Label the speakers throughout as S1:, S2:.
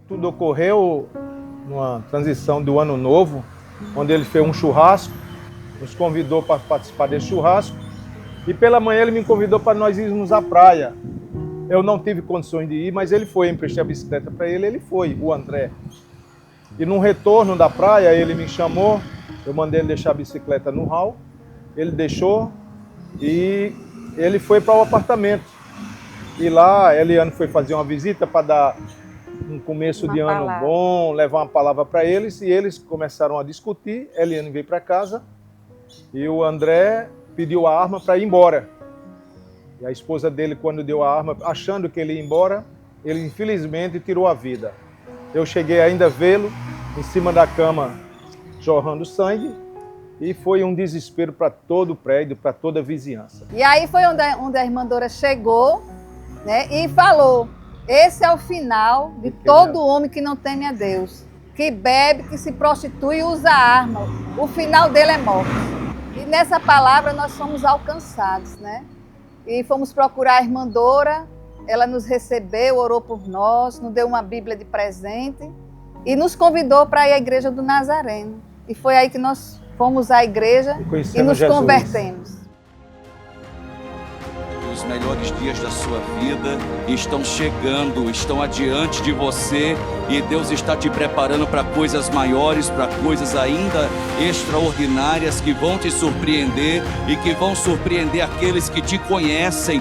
S1: Tudo ocorreu numa transição do ano novo, onde ele fez um churrasco, nos convidou para participar desse churrasco, e pela manhã ele me convidou para nós irmos à praia. Eu não tive condições de ir, mas ele foi, eu emprestei a bicicleta para ele, ele foi, o André. E no retorno da praia, ele me chamou, eu mandei ele deixar a bicicleta no hall, ele deixou e ele foi para o apartamento. E lá, a Eliane foi fazer uma visita para dar um começo de ano bom, levar uma palavra para eles, e eles começaram a discutir. A Eliane veio para casa e o André pediu a arma para ir embora. E a esposa dele, quando deu a arma, achando que ele ia embora, ele infelizmente tirou a vida. Eu cheguei ainda a vê-lo em cima da cama, jorrando sangue, e foi um desespero para todo o prédio, para toda a vizinhança.
S2: E aí foi onde a irmã Dora chegou, né, e falou: esse é o final de todo homem que não teme a Deus, que bebe, que se prostitui e usa arma. O final dele é morte. E nessa palavra nós fomos alcançados, né? E fomos procurar a irmã Dora, ela nos recebeu, orou por nós, nos deu uma Bíblia de presente e nos convidou para ir à igreja do Nazareno. E foi aí que nós fomos à igreja e nos convertemos.
S3: Os melhores dias da sua vida estão chegando, estão adiante de você, e Deus está te preparando para coisas maiores, para coisas ainda extraordinárias que vão te surpreender e que vão surpreender aqueles que te conhecem.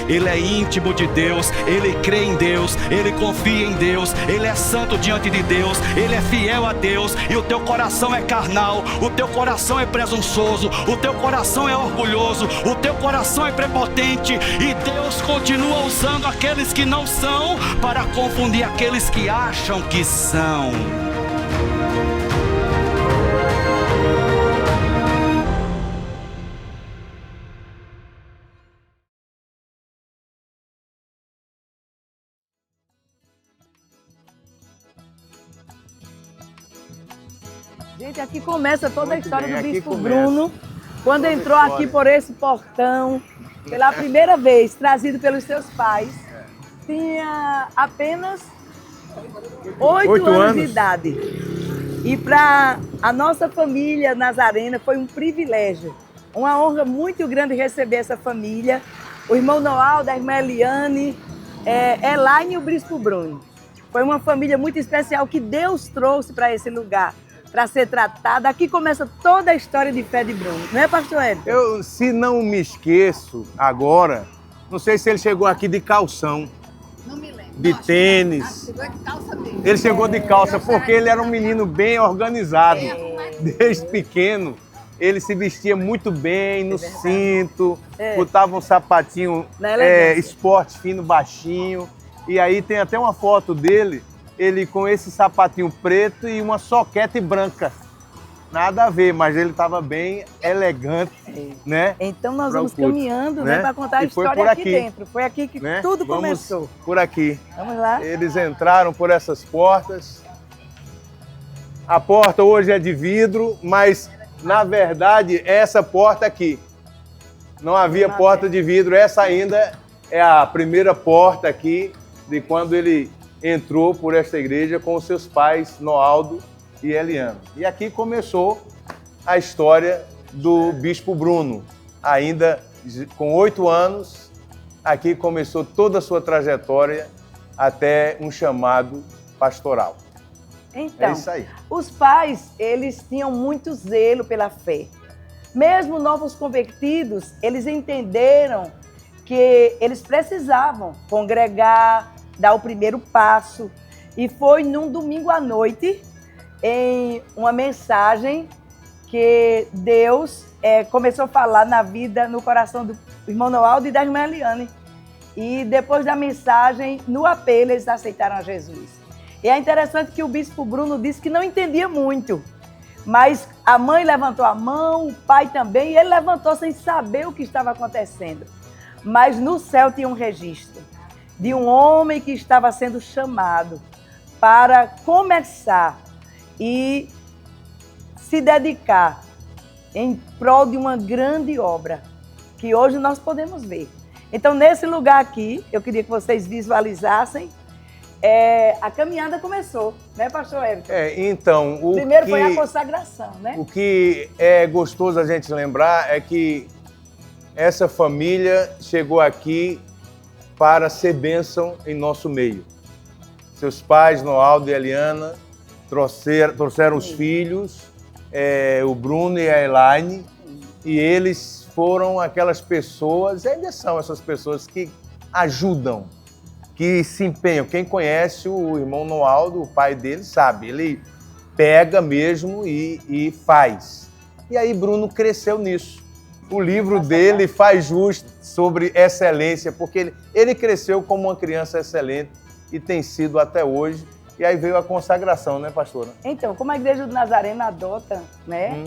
S3: Ele é íntimo de Deus, ele crê em Deus, ele confia em Deus, ele é santo diante de Deus, ele é fiel a Deus, e o teu coração é carnal, o teu coração é presunçoso, o teu coração é orgulhoso, o teu coração é prepotente, e Deus continua usando aqueles que não são para confundir aqueles que acham que são.
S4: Gente, aqui começa toda a história do Bispo Bruno, quando entrou aqui por esse portão, pela primeira vez, trazido pelos seus pais. Tinha apenas 8 anos de idade. E para a nossa família nazarena foi um privilégio, uma honra muito grande receber essa família, o irmão Noaldo, a irmã Eliane, Elaine e o Bispo Bruno. Foi uma família muito especial que Deus trouxe para esse lugar, para ser tratada. Aqui começa toda a história de fé de Bruno, não é, pastor Hélio?
S5: Eu, se não me esqueço agora, não sei se ele chegou aqui de calção.
S2: Não me lembro.
S5: De tênis. Ele chegou de calça porque ele era um menino bem organizado. Desde pequeno, ele se vestia muito bem, no cinto, botava um sapatinho esporte fino, baixinho. E aí tem até uma foto dele, ele com esse sapatinho preto e uma soquete branca. Nada a ver, mas ele estava bem elegante, né?
S4: Então nós vamos caminhando, né, para contar a história aqui dentro. Foi aqui que tudo começou.
S5: Por aqui.
S4: Vamos lá.
S5: Eles entraram por essas portas. A porta hoje é de vidro, mas na verdade essa porta aqui. Não havia porta de vidro, essa ainda é a primeira porta aqui de quando ele entrou por esta igreja com os seus pais, Noaldo e Eliane. E aqui começou a história do Bispo Bruno. Ainda com 8 anos, aqui começou toda a sua trajetória até um chamado pastoral.
S4: Então,
S5: é isso aí.
S4: Os pais, eles tinham muito zelo pela fé. Mesmo novos convertidos, eles entenderam que eles precisavam congregar, dar o primeiro passo. E foi num domingo à noite, em uma mensagem, que Deus começou a falar na vida, no coração do irmão Noaldo e da irmã Eliane. E depois da mensagem, no apelo, eles aceitaram a Jesus. E é interessante que o Bispo Bruno disse que não entendia muito, mas a mãe levantou a mão, o pai também, e ele levantou sem saber o que estava acontecendo. Mas no céu tinha um registro de um homem que estava sendo chamado para começar e se dedicar em prol de uma grande obra que hoje nós podemos ver. Então, nesse lugar aqui, eu queria que vocês visualizassem a caminhada começou, né, pastor Everton?
S5: Então,
S4: Primeiro foi a consagração, né?
S5: O que é gostoso a gente lembrar é que essa família chegou aqui para ser bênção em nosso meio. Seus pais, Noaldo e Eliana, trouxeram os filhos, o Bruno e a Elaine, e eles foram aquelas pessoas, e ainda são essas pessoas que ajudam, que se empenham. Quem conhece o irmão Noaldo, o pai dele, sabe, ele pega mesmo e faz. E aí Bruno cresceu nisso. O livro dele faz jus sobre excelência, porque ele cresceu como uma criança excelente e tem sido até hoje. E aí veio a consagração, né, pastora?
S4: Então, como a Igreja do Nazareno adota, né,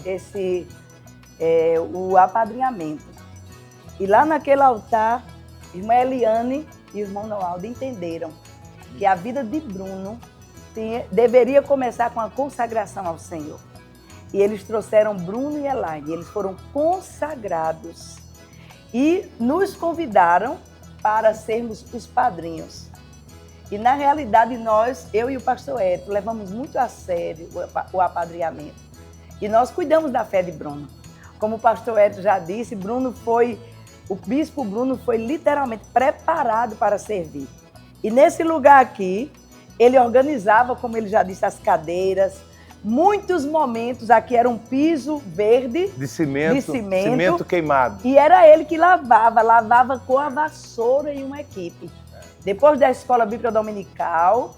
S4: o apadrinhamento. E lá naquele altar, irmã Eliane e o irmão Noaldo entenderam que a vida de Bruno deveria começar com a consagração ao Senhor. E eles trouxeram Bruno e Elaine, eles foram consagrados e nos convidaram para sermos os padrinhos. E na realidade nós, eu e o pastor Eto, levamos muito a sério o apadrinhamento. E nós cuidamos da fé de Bruno. Como o pastor Eto já disse, o bispo Bruno foi literalmente preparado para servir. E nesse lugar aqui, ele organizava, como ele já disse, as cadeiras. Muitos momentos aqui era um piso verde
S5: de cimento queimado.
S4: E era ele que lavava com a vassoura e uma equipe. Depois da escola bíblica dominical,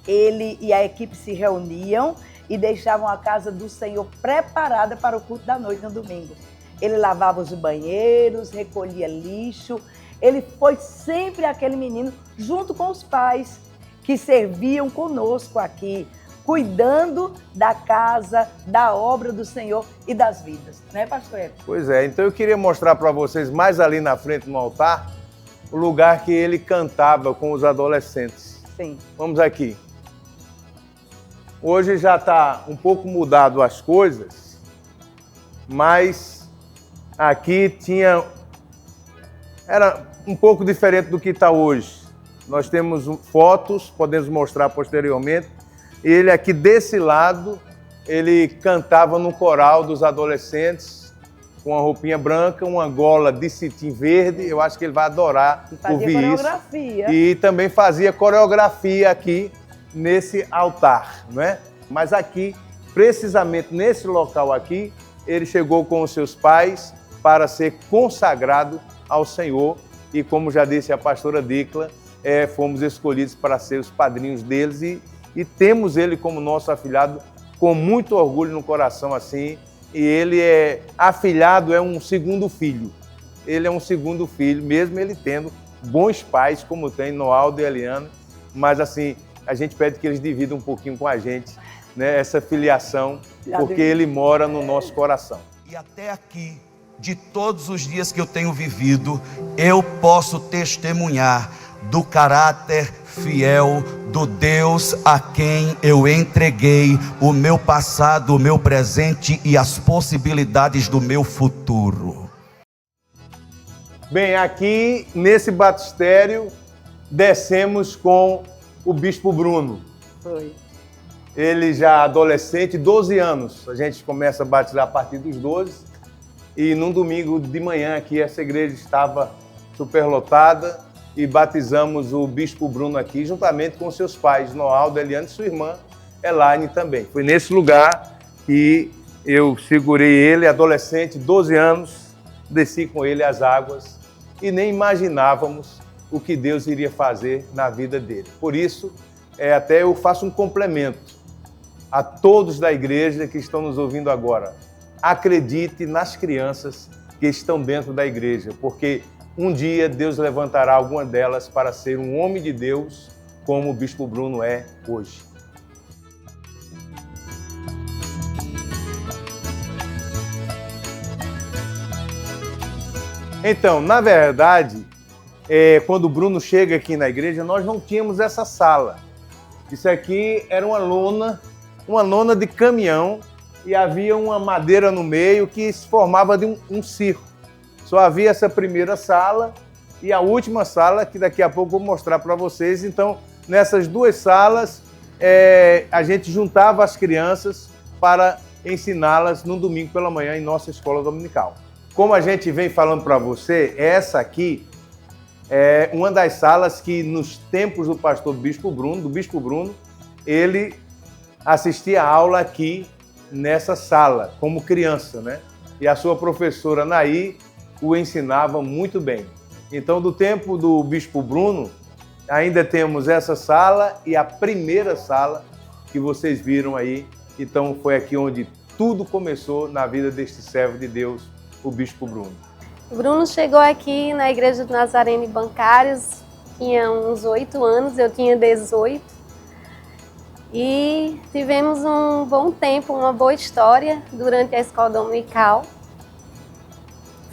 S4: ele e a equipe se reuniam e deixavam a casa do Senhor preparada para o culto da noite no domingo. Ele lavava os banheiros, recolhia lixo. Ele foi sempre aquele menino junto com os pais que serviam conosco aqui, cuidando da casa, da obra do Senhor e das vidas. Né, pastor Eto?
S5: Pois é, então eu queria mostrar para vocês, mais ali na frente no altar, o lugar que ele cantava com os adolescentes.
S4: Sim.
S5: Vamos aqui. Hoje já está um pouco mudado as coisas, mas aqui era um pouco diferente do que está hoje. Nós temos fotos, podemos mostrar posteriormente. Ele aqui desse lado, ele cantava no coral dos adolescentes, com uma roupinha branca, uma gola de cetim verde. Eu acho que ele vai adorar ouvir isso. E também fazia coreografia aqui nesse altar, não é? Mas aqui, precisamente nesse local aqui, ele chegou com os seus pais para ser consagrado ao Senhor. E como já disse a pastora Dicla, fomos escolhidos para ser os padrinhos deles e temos ele como nosso afilhado com muito orgulho no coração assim. E ele afilhado, é um segundo filho. Ele é um segundo filho, mesmo ele tendo bons pais, como tem Noaldo e Eliana. Mas assim, a gente pede que eles dividam um pouquinho com a gente, né, essa filiação, porque ele mora no nosso coração.
S3: E até aqui, de todos os dias que eu tenho vivido, eu posso testemunhar do caráter fiel do Deus a quem eu entreguei o meu passado, o meu presente e as possibilidades do meu futuro.
S5: Bem, aqui nesse batistério descemos com o bispo Bruno.
S4: Foi.
S5: Ele já adolescente, 12 anos. A gente começa a batizar a partir dos 12. E num domingo de manhã aqui essa igreja estava superlotada e batizamos o bispo Bruno aqui, juntamente com seus pais, Noaldo, Eliane e sua irmã Elaine também. Foi nesse lugar que eu segurei ele, adolescente, 12 anos, desci com ele as águas e nem imaginávamos o que Deus iria fazer na vida dele. Por isso, até eu faço um complemento a todos da igreja que estão nos ouvindo agora. Acredite nas crianças que estão dentro da igreja, porque um dia Deus levantará alguma delas para ser um homem de Deus, como o bispo Bruno é hoje. Então, na verdade, quando o Bruno chega aqui na igreja, nós não tínhamos essa sala. Isso aqui era uma lona de caminhão e havia uma madeira no meio que se formava de um circo. Só havia essa primeira sala e a última sala, que daqui a pouco eu vou mostrar para vocês. Então, nessas duas salas, a gente juntava as crianças para ensiná-las no domingo pela manhã em nossa escola dominical. Como a gente vem falando para você, essa aqui é uma das salas que nos tempos do pastor Bispo Bruno, ele assistia a aula aqui nessa sala, como criança, né? E a sua professora Naí o ensinava muito bem. Então, do tempo do Bispo Bruno, ainda temos essa sala e a primeira sala que vocês viram aí. Então, foi aqui onde tudo começou na vida deste servo de Deus, o Bispo Bruno.
S6: O Bruno chegou aqui na Igreja do Nazareno Bancários, tinha uns 8 anos, eu tinha 18. E tivemos um bom tempo, uma boa história durante a escola dominical.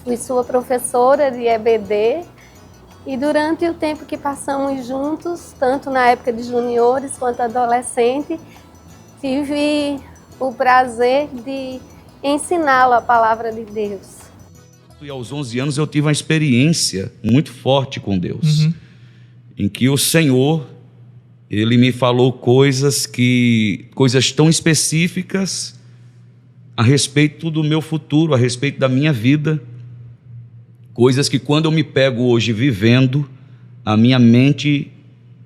S6: Fui sua professora de EBD e durante o tempo que passamos juntos, tanto na época de juniores quanto adolescente, tive o prazer de ensiná-lo a palavra de Deus.
S3: E aos 11 anos eu tive uma experiência muito forte com Deus, em que o Senhor, Ele me falou coisas tão específicas a respeito do meu futuro, a respeito da minha vida, coisas que quando eu me pego hoje vivendo, a minha mente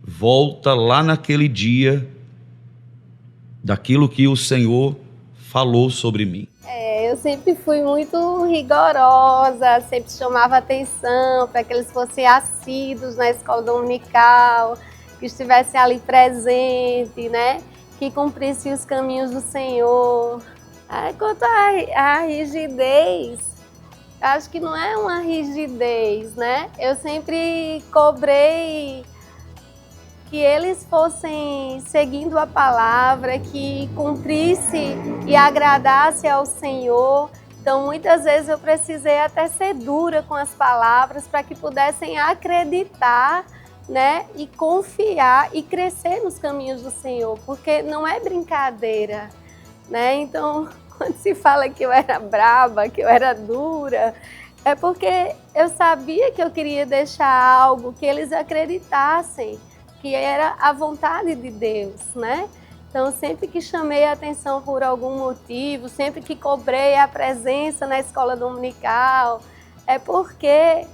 S3: volta lá naquele dia daquilo que o Senhor falou sobre mim.
S6: Eu sempre fui muito rigorosa, sempre chamava atenção para que eles fossem assíduos na escola dominical, que estivessem ali presente, né? Que cumprissem os caminhos do Senhor. Quanto à rigidez, acho que não é uma rigidez, né? Eu sempre cobrei que eles fossem seguindo a palavra, que cumprisse e agradasse ao Senhor. Então, muitas vezes eu precisei até ser dura com as palavras para que pudessem acreditar, né, e confiar e crescer nos caminhos do Senhor, porque não é brincadeira, né? Então, quando se fala que eu era braba, que eu era dura, é porque eu sabia que eu queria deixar algo que eles acreditassem, que era a vontade de Deus, né? Então, sempre que chamei a atenção por algum motivo, sempre que cobrei a presença na escola dominical, é porque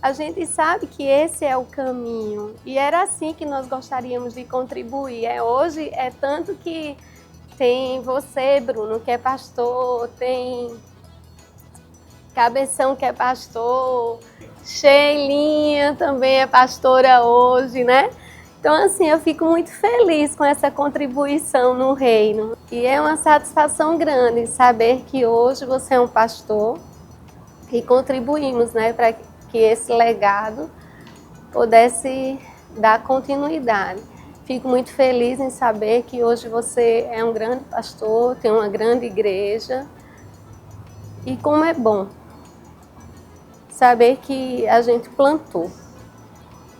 S6: a gente sabe que esse é o caminho. E era assim que nós gostaríamos de contribuir. Hoje é tanto que tem você, Bruno, que é pastor, tem Cabeção, que é pastor, Sheilinha também é pastora hoje, né? Então, assim, eu fico muito feliz com essa contribuição no reino. E é uma satisfação grande saber que hoje você é um pastor e contribuímos, né, para que esse legado pudesse dar continuidade. Fico muito feliz em saber que hoje você é um grande pastor, tem uma grande igreja. E como é bom saber que a gente plantou.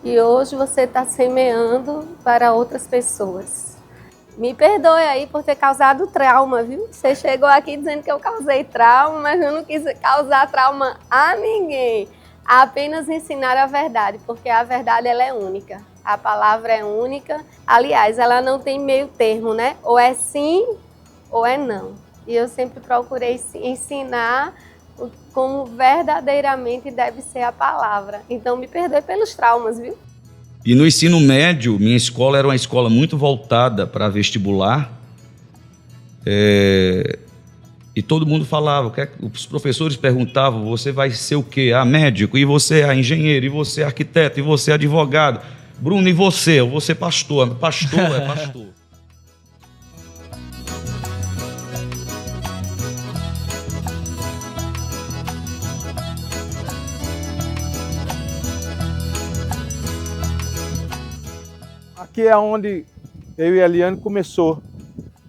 S6: E hoje você está semeando para outras pessoas. Me perdoe aí por ter causado trauma, viu? Você chegou aqui dizendo que eu causei trauma, mas eu não quis causar trauma a ninguém. Apenas ensinar a verdade, porque a verdade ela é única. A palavra é única. Aliás, ela não tem meio termo, né? Ou é sim ou é não. E eu sempre procurei ensinar como verdadeiramente deve ser a palavra. Então, me perdoe pelos traumas, viu?
S3: E no ensino médio, minha escola era uma escola muito voltada para vestibular. E todo mundo falava, os professores perguntavam, você vai ser o quê? Médico, e você é engenheiro, e você é arquiteto, e você é advogado. Bruno, e você? Eu vou ser pastor. Pastor é pastor.
S1: Aqui é onde eu e a Eliane começou,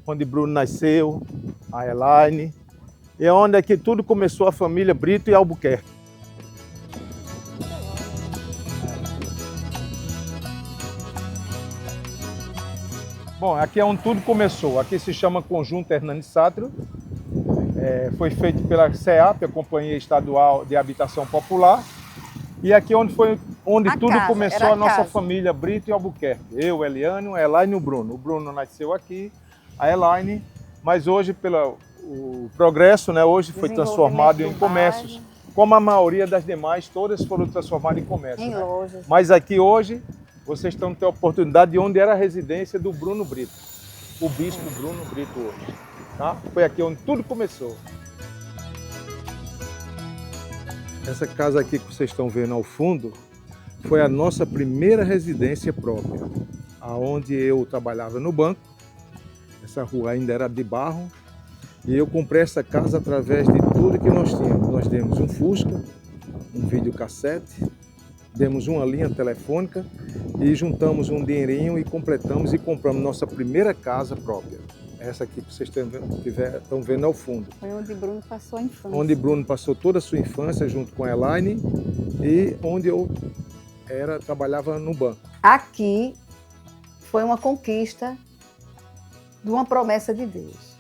S1: onde Bruno nasceu, a Elaine, e é onde aqui tudo começou, a família Brito e Albuquerque. Bom, aqui é onde tudo começou, aqui se chama Conjunto Hernani Sátrio, foi feito pela CEAP, a Companhia Estadual de Habitação Popular, e aqui foi onde
S2: A
S1: tudo
S2: casa,
S1: começou,
S2: era
S1: a nossa
S2: casa.
S1: família Brito e Albuquerque. Eu, Eliane, a Elaine e o Bruno. O Bruno nasceu aqui, a Elaine, mas hoje, pelo o progresso, né, hoje foi transformado em
S2: Desenvolvimento do
S1: comércios.
S2: bairro,
S1: Como a maioria das demais, todas foram transformadas em comércio.
S2: em
S1: Né?
S2: lojas.
S1: Mas aqui hoje, vocês estão tendo a oportunidade de onde era a residência do Bruno Brito. O bispo Bruno Brito hoje. Tá? Foi aqui onde tudo começou. Essa casa aqui que vocês estão vendo ao fundo foi a nossa primeira residência própria, aonde eu trabalhava no banco. Essa rua ainda era de barro e eu comprei essa casa através de tudo que nós tínhamos. Nós demos um Fusca, um videocassete, demos uma linha telefônica e juntamos um dinheirinho e completamos e compramos nossa primeira casa própria. Essa aqui que vocês estão vendo ao fundo.
S2: Foi onde Bruno passou a infância.
S1: Onde Bruno passou toda a sua infância junto com a Elaine e onde eu trabalhava no banco.
S2: Aqui foi uma conquista de uma promessa de Deus.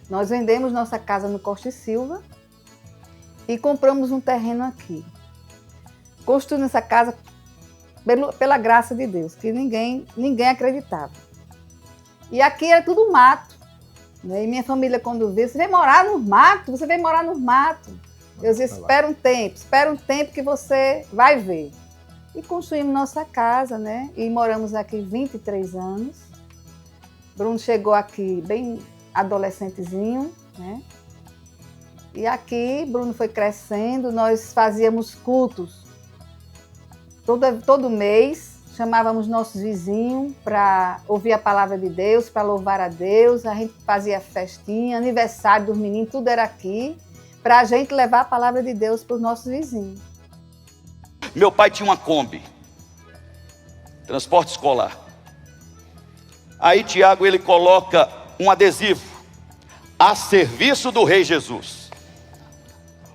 S2: Nós vendemos nossa casa no Costa e Silva e compramos um terreno aqui. Construímos essa casa pela graça de Deus, que ninguém acreditava. E aqui era tudo mato. Né? E minha família, quando vê, você vai morar no mato, você vai morar no mato. Eu disse, espera um tempo que você vai ver. E construímos nossa casa, né? E moramos aqui 23 anos. Bruno chegou aqui bem adolescentezinho, né? E aqui Bruno foi crescendo, nós fazíamos cultos. Todo mês chamávamos nossos vizinhos para ouvir a palavra de Deus, para louvar a Deus. A gente fazia festinha, aniversário dos meninos, tudo era aqui, para a gente levar a palavra de Deus para os nossos vizinhos.
S3: Meu pai tinha uma Kombi, transporte escolar. Aí Tiago, ele coloca um adesivo, a serviço do Rei Jesus.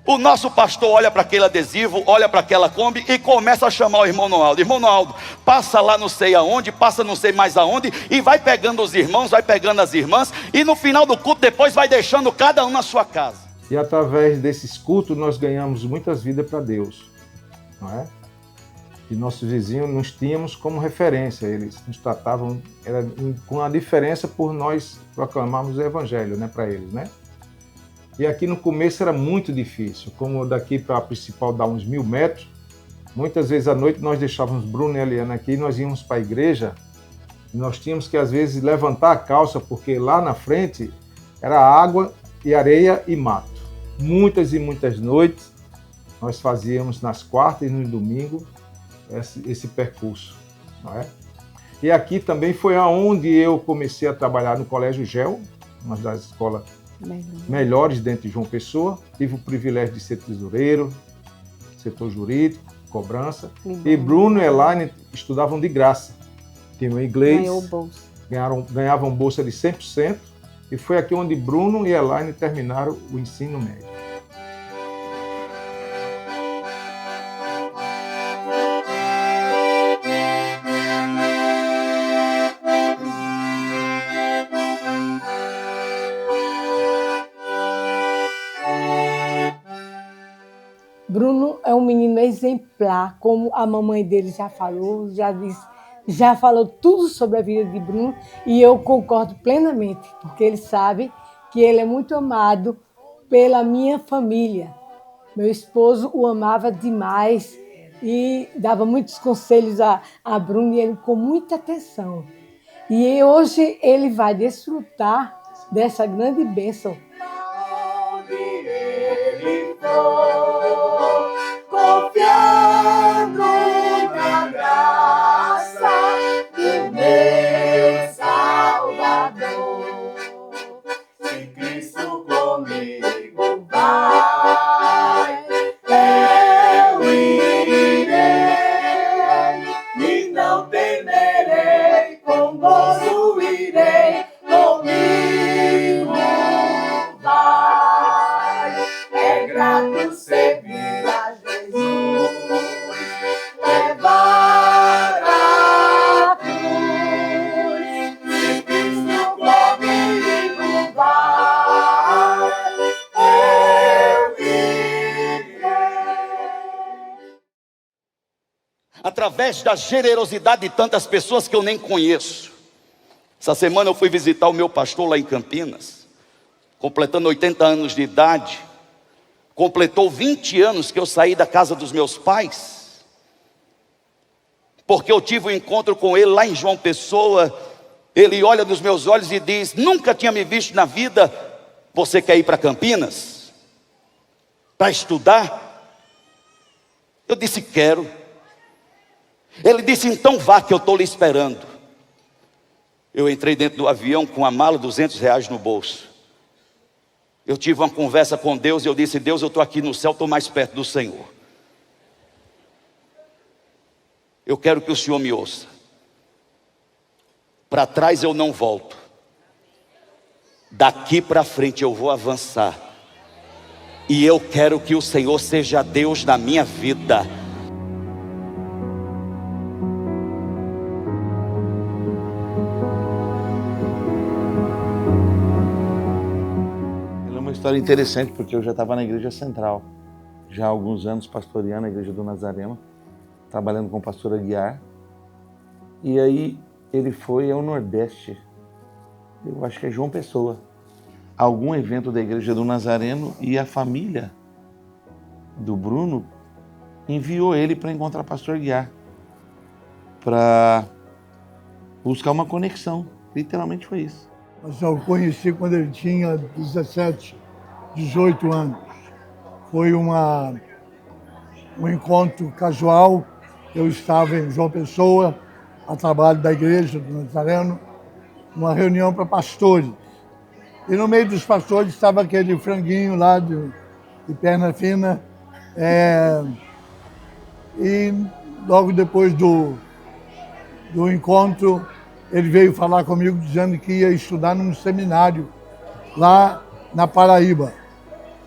S3: O nosso pastor olha para aquele adesivo, olha para aquela Kombi e começa a chamar o irmão Noaldo. Irmão Noaldo, passa lá não sei aonde, passa não sei mais aonde, e vai pegando os irmãos, vai pegando as irmãs, e no final do culto depois vai deixando cada um na sua casa.
S1: E através desses cultos nós ganhamos muitas vidas para Deus, não é? E nossos vizinhos nos tínhamos como referência, eles nos tratavam com a diferença por nós proclamarmos o evangelho, né, para eles, né? E aqui no começo era muito difícil, como daqui para a principal dá uns 1000 metros, muitas vezes à noite nós deixávamos Bruno e Eliana aqui e nós íamos para a igreja e nós tínhamos que às vezes levantar a calça, porque lá na frente era água e areia e mato. Muitas e muitas noites nós fazíamos nas quartas e no domingo esse percurso, não é? E aqui também foi aonde eu comecei a trabalhar no Colégio GEL, uma das escolas melhores dentro de João Pessoa. Tive o privilégio de ser tesoureiro, setor jurídico, cobrança. E Bruno e Elaine estudavam de graça. Tinham inglês,
S2: Ganhou bolsa.
S1: ganhavam bolsa de 100%. E foi aqui onde Bruno e Elaine terminaram o ensino médio.
S7: Bruno é um menino exemplar, como a mamãe dele já falou, já falou tudo sobre a vida de Bruno e eu concordo plenamente, porque ele sabe que ele é muito amado pela minha família. Meu esposo o amava demais e dava muitos conselhos a Bruno e ele com muita atenção. E hoje ele vai desfrutar dessa grande bênção.
S8: Confiando na graça do meu Salvador, se Cristo comigo vai, eu irei e não temerei, com gozo irei, comigo vai, é grato servir a Jesus, levar a cruz, se Cristo comigo vai, eu irei.
S3: através da generosidade de tantas pessoas que eu nem conheço. Essa semana eu fui visitar o meu pastor lá em Campinas, completando 80 anos de idade. Completou 20 anos que eu saí da casa dos meus pais, porque eu tive um encontro com ele lá em João Pessoa. Ele olha nos meus olhos e diz: nunca tinha me visto na vida, você quer ir para Campinas? Para estudar? Eu disse: quero. Ele disse: então vá, que eu estou lhe esperando. Eu entrei dentro do avião com a mala, R$200 no bolso. Eu tive uma conversa com Deus e eu disse: Deus, eu estou aqui no céu, estou mais perto do Senhor. Eu quero que o Senhor me ouça. Para trás eu não volto. Daqui para frente eu vou avançar. E eu quero que o Senhor seja Deus na minha vida.
S9: História interessante, porque eu já estava na igreja central, já há alguns anos pastoreando a igreja do Nazareno, trabalhando com o pastor Aguiar, e aí ele foi ao Nordeste, eu acho que é João Pessoa, algum evento da igreja do Nazareno, e a família do Bruno enviou ele para encontrar o pastor Aguiar, para buscar uma conexão, literalmente foi isso.
S10: Mas eu o conheci quando ele tinha 17, 18 anos. Foi um encontro casual. Eu estava em João Pessoa, a trabalho da igreja do Nazareno, uma reunião para pastores. E no meio dos pastores estava aquele franguinho lá de perna fina. E logo depois do encontro, ele veio falar comigo dizendo que ia estudar num seminário lá na Paraíba.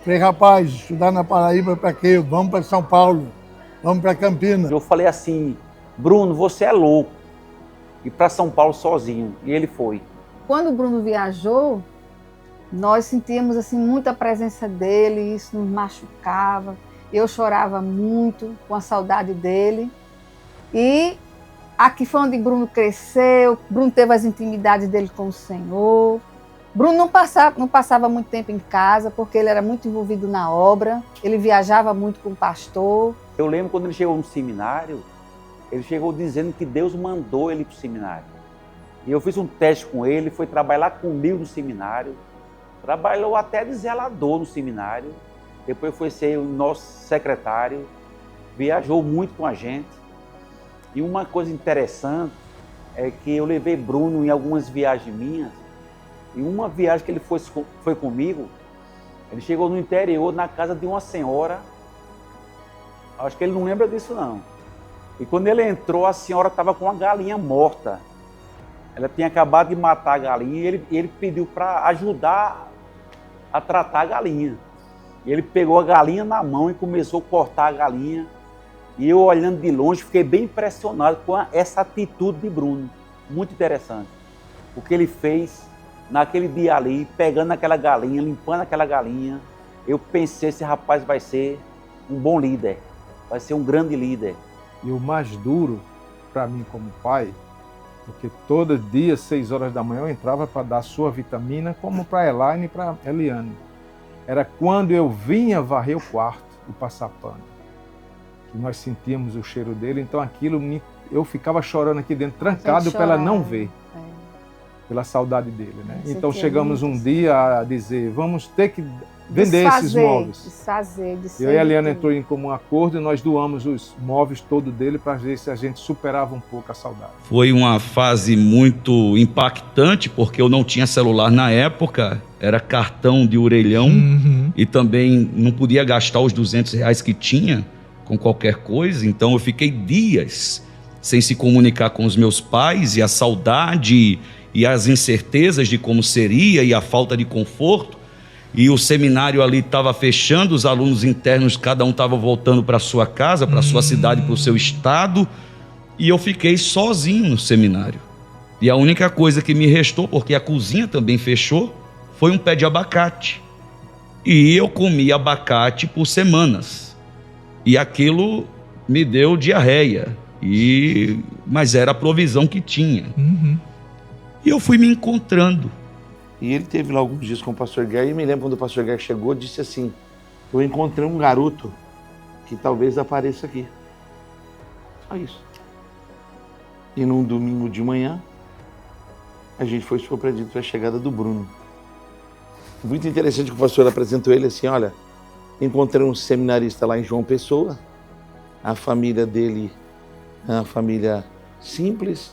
S10: Falei: rapaz, estudar na Paraíba para quê? Vamos para São Paulo, vamos para Campinas.
S11: Eu falei assim: Bruno, você é louco, ir para São Paulo sozinho. E ele foi.
S2: Quando o Bruno viajou, nós sentíamos assim muita presença dele, isso nos machucava. Eu chorava muito com a saudade dele. E aqui foi onde Bruno cresceu, Bruno teve as intimidades dele com o Senhor. Bruno não passava muito tempo em casa, porque ele era muito envolvido na obra, ele viajava muito com o pastor.
S11: Eu lembro quando ele chegou no seminário, ele chegou dizendo que Deus mandou ele para o seminário. E eu fiz um teste com ele, foi trabalhar comigo no seminário, trabalhou até de zelador no seminário, depois foi ser o nosso secretário, viajou muito com a gente. E uma coisa interessante é que eu levei Bruno em algumas viagens minhas, e uma viagem que ele foi comigo, ele chegou no interior, na casa de uma senhora, acho que ele não lembra disso não. E quando ele entrou, a senhora estava com uma galinha morta. Ela tinha acabado de matar a galinha e ele pediu para ajudar a tratar a galinha. E ele pegou a galinha na mão e começou a cortar a galinha. E eu, olhando de longe, fiquei bem impressionado com essa atitude de Bruno. Muito interessante. O que ele fez naquele dia ali, pegando aquela galinha, limpando aquela galinha. Eu pensei, esse rapaz vai ser um bom líder. Vai ser um grande líder.
S1: E o mais duro para mim como pai, porque todo dia, 6 horas da manhã, eu entrava para dar sua vitamina, como para a Elaine e para a Eliane. Era quando eu vinha varrer o quarto e passar pano, que nós sentíamos o cheiro dele. Então aquilo, eu ficava chorando aqui dentro, trancado para ela não ver, pela saudade dele, né? Então chegamos um dia a dizer, vamos ter que vender esses móveis. Eu e a Eliana entrou em comum acordo e nós doamos os móveis todo dele para ver se a gente superava um pouco a saudade.
S3: Foi uma fase muito impactante, porque eu não tinha celular na época, era cartão de orelhão, e também não podia gastar os R$200 que tinha com qualquer coisa. Então eu fiquei dias sem se comunicar com os meus pais, e a saudade e as incertezas de como seria e a falta de conforto. E o seminário ali estava fechando, os alunos internos, cada um estava voltando para sua casa, para sua cidade, para o seu estado, e eu fiquei sozinho no seminário. E a única coisa que me restou, porque a cozinha também fechou, foi um pé de abacate. E eu comi abacate por semanas. E aquilo me deu diarreia. Mas era a provisão que tinha. E eu fui me encontrando.
S9: E ele teve lá alguns dias com o pastor Guerra, e me lembro quando o pastor Guerra chegou, disse assim: eu encontrei um garoto que talvez apareça aqui. Só isso. E num domingo de manhã, a gente foi surpreendido com a chegada do Bruno. Muito interessante que o pastor apresentou ele assim: olha, encontrei um seminarista lá em João Pessoa, a família dele é uma família simples,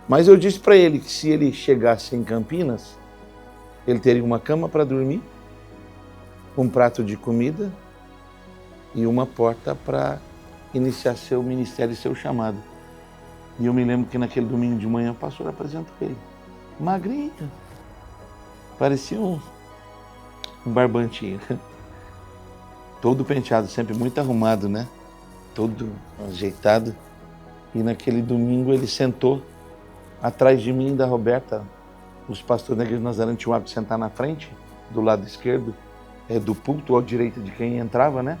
S9: mas eu disse para ele que se ele chegasse em Campinas, ele teria uma cama para dormir, um prato de comida e uma porta para iniciar seu ministério e seu chamado. E eu me lembro que naquele domingo de manhã o pastor apresentou ele. Magrinho. Parecia um barbantinho. Todo penteado, sempre muito arrumado, né? Todo ajeitado. E naquele domingo ele sentou atrás de mim e da Roberta. Os pastores da igreja Nazareno tinham o hábito de sentar na frente, do lado esquerdo, do púlpito, ou à direita de quem entrava, né?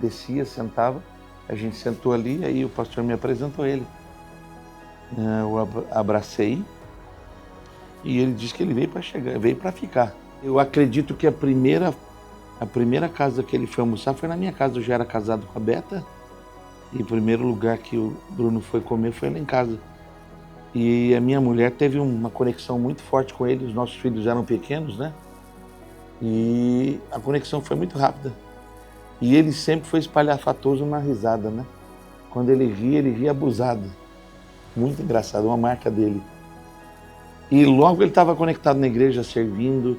S9: Descia, sentava. A gente sentou ali, aí o pastor me apresentou ele. Eu abracei e ele disse que ele veio para chegar, veio para ficar. Eu acredito que a primeira casa que ele foi almoçar foi na minha casa. Eu já era casado com a Beta e o primeiro lugar que o Bruno foi comer foi lá em casa. E a minha mulher teve uma conexão muito forte com ele. Os nossos filhos eram pequenos, né? E a conexão foi muito rápida. E ele sempre foi espalhafatoso na risada, né? Quando ele ria abusado. Muito engraçado, uma marca dele. E logo ele estava conectado na igreja, servindo.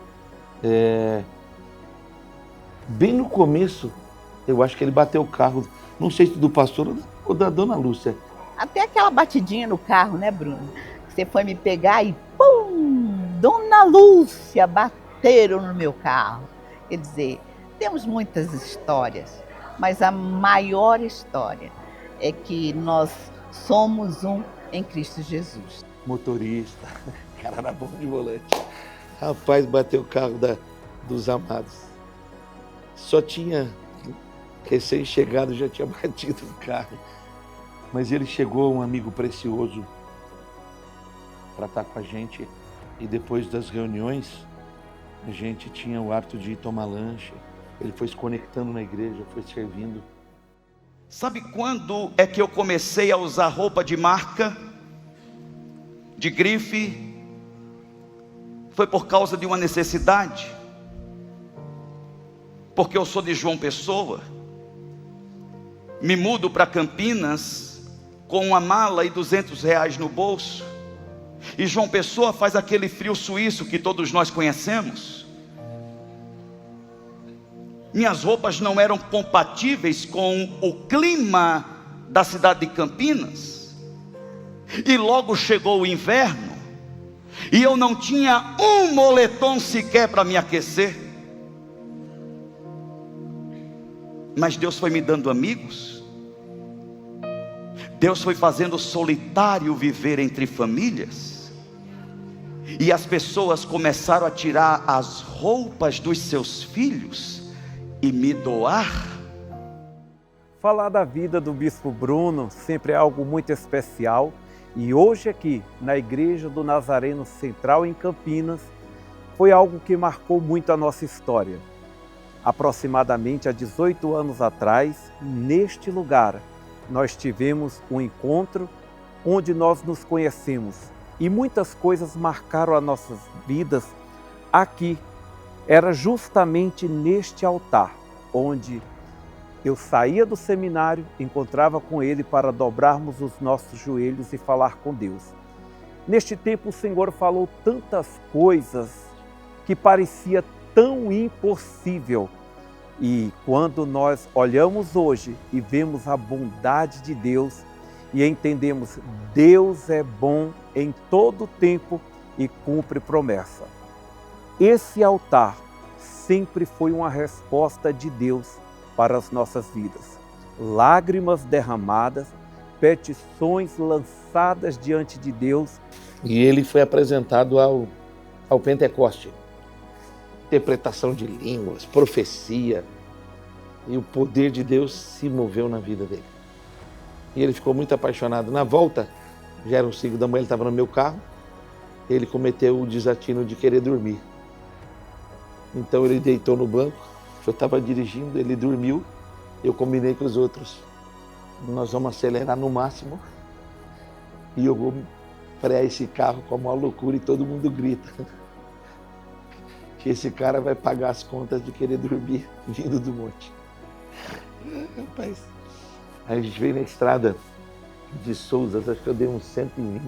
S9: Bem no começo, eu acho que ele bateu o carro, não sei se do pastor ou da dona Lúcia.
S12: Até aquela batidinha no carro, né, Bruno? Você foi me pegar e pum! Dona Lúcia, bateram no meu carro. Quer dizer, temos muitas histórias, mas a maior história é que nós somos um em Cristo Jesus.
S9: Motorista, cara era bom de volante. Rapaz, bateu o carro dos amados. Só tinha recém-chegado, já tinha batido o carro. Mas ele chegou, um amigo precioso, para estar com a gente. E depois das reuniões, a gente tinha o hábito de ir tomar lanche. Ele foi se conectando na igreja, foi servindo.
S3: Sabe quando é que eu comecei a usar roupa de marca, de grife? Foi por causa de uma necessidade. Porque eu sou de João Pessoa, me mudo para Campinas com uma mala e R$200 no bolso, e João Pessoa faz aquele frio suíço que todos nós conhecemos. Minhas roupas não eram compatíveis com o clima da cidade de Campinas, e logo chegou o inverno, e eu não tinha um moletom sequer para me aquecer. Mas Deus foi me dando amigos, Deus foi fazendo solitário viver entre famílias, e as pessoas começaram a tirar as roupas dos seus filhos e me doar.
S13: Falar da vida do Bispo Bruno sempre é algo muito especial, e hoje aqui na Igreja do Nazareno Central em Campinas foi algo que marcou muito a nossa história. Aproximadamente há 18 anos atrás, neste lugar, nós tivemos um encontro onde nós nos conhecemos e muitas coisas marcaram as nossas vidas aqui. Era justamente neste altar, onde eu saía do seminário, encontrava com ele para dobrarmos os nossos joelhos e falar com Deus. Neste tempo o Senhor falou tantas coisas que parecia tão impossível. E quando nós olhamos hoje e vemos a bondade de Deus e entendemos Deus é bom em todo tempo e cumpre promessa. Esse altar sempre foi uma resposta de Deus para as nossas vidas. Lágrimas derramadas, petições lançadas diante de Deus.
S9: E ele foi apresentado ao Pentecoste. Interpretação de línguas, profecia, e o poder de Deus se moveu na vida dele. E ele ficou muito apaixonado. Na volta, já eram 5 da manhã, ele estava no meu carro. Ele cometeu o desatino de querer dormir. Então ele deitou no banco, eu estava dirigindo, ele dormiu. Eu combinei com os outros. Nós vamos acelerar no máximo e eu vou frear esse carro com a maior loucura e todo mundo grita que esse cara vai pagar as contas de querer dormir vindo do monte. Rapaz, aí a gente veio na estrada de Souzas, acho que eu dei uns 120.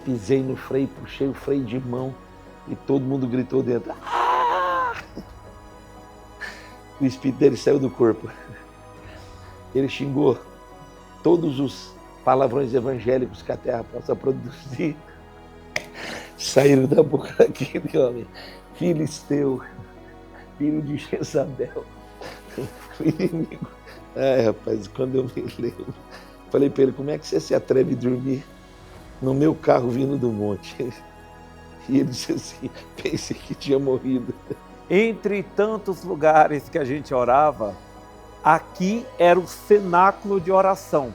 S9: Pisei no freio, puxei o freio de mão e todo mundo gritou dentro. Ah! O espírito dele saiu do corpo. Ele xingou todos os palavrões evangélicos que a terra possa produzir. Saíram da boca daquele homem. Filisteu, filho de Jezabel, inimigo. Ai, rapaz, quando eu me lembro, falei para ele, como é que você se atreve a dormir no meu carro vindo do monte? E ele disse assim, pensei que tinha morrido.
S13: Entre tantos lugares que a gente orava, aqui era o cenáculo de oração.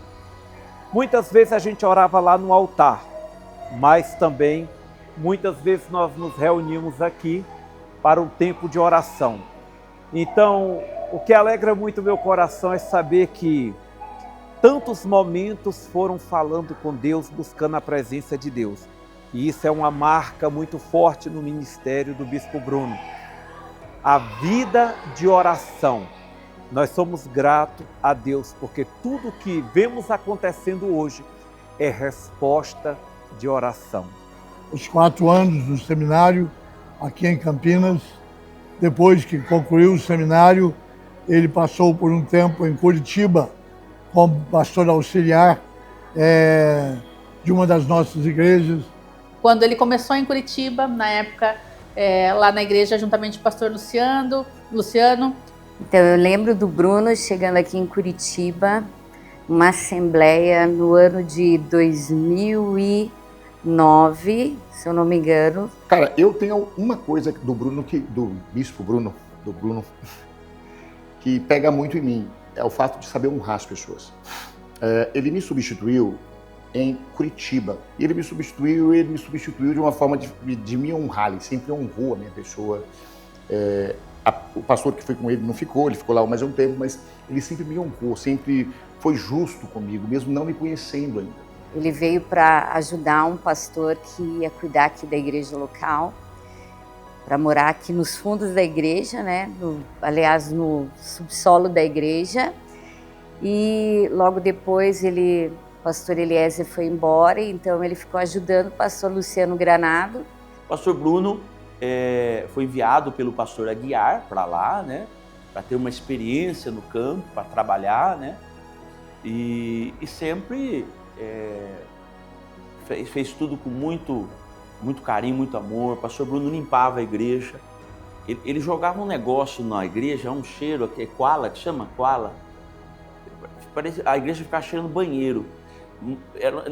S13: Muitas vezes a gente orava lá no altar, mas também muitas vezes nós nos reuníamos aqui para um tempo de oração. Então, o que alegra muito meu coração é saber que tantos momentos foram falando com Deus, buscando a presença de Deus. E isso é uma marca muito forte no ministério do Bispo Bruno. A vida de oração. Nós somos gratos a Deus, porque tudo que vemos acontecendo hoje é resposta de oração.
S10: Os 4 anos no seminário, aqui em Campinas, depois que concluiu o seminário, ele passou por um tempo em Curitiba, como pastor auxiliar de uma das nossas igrejas.
S14: Quando ele começou em Curitiba, na época, lá na igreja, juntamente com o pastor Luciano.
S15: Então, eu lembro do Bruno chegando aqui em Curitiba, uma assembleia no ano de 2009, se eu não me engano.
S16: Cara, eu tenho uma coisa do Bruno, do Bispo Bruno, que pega muito em mim, é o fato de saber honrar as pessoas. Ele me substituiu em Curitiba. E ele me substituiu de uma forma de me honrar. Ele sempre honrou a minha pessoa. O pastor que foi com ele não ficou, ele ficou lá mais um tempo, mas ele sempre me honrou, sempre foi justo comigo, mesmo não me conhecendo ainda.
S15: Ele veio para ajudar um pastor que ia cuidar aqui da igreja local, para morar aqui nos fundos da igreja, né? Aliás, no subsolo da igreja. E logo depois o pastor Eliezer foi embora, então ele ficou ajudando o pastor Luciano Granado.
S17: O pastor Bruno foi enviado pelo pastor Aguiar para lá, né? Para ter uma experiência no campo, para trabalhar, né? E sempre fez tudo com muito carinho, muito amor. O pastor Bruno limpava a igreja. Ele jogava um negócio na igreja, um cheiro aqui, koala, que chama koala. A igreja ficava cheirando banheiro. Era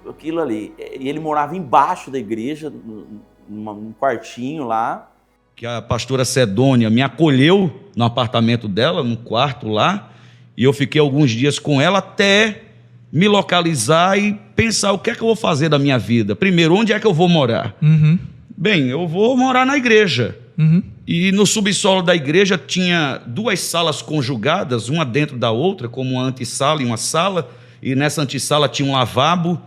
S17: aquilo ali. E ele morava embaixo da igreja, num quartinho lá.
S3: Que a pastora Sedônia me acolheu no apartamento dela, no quarto lá, e eu fiquei alguns dias com ela até me localizar e pensar o que é que eu vou fazer da minha vida. Primeiro, onde é que eu vou morar? Bem, eu vou morar na igreja. E no subsolo da igreja tinha 2 salas conjugadas, uma dentro da outra, como uma antessala e uma sala, e nessa antessala tinha um lavabo.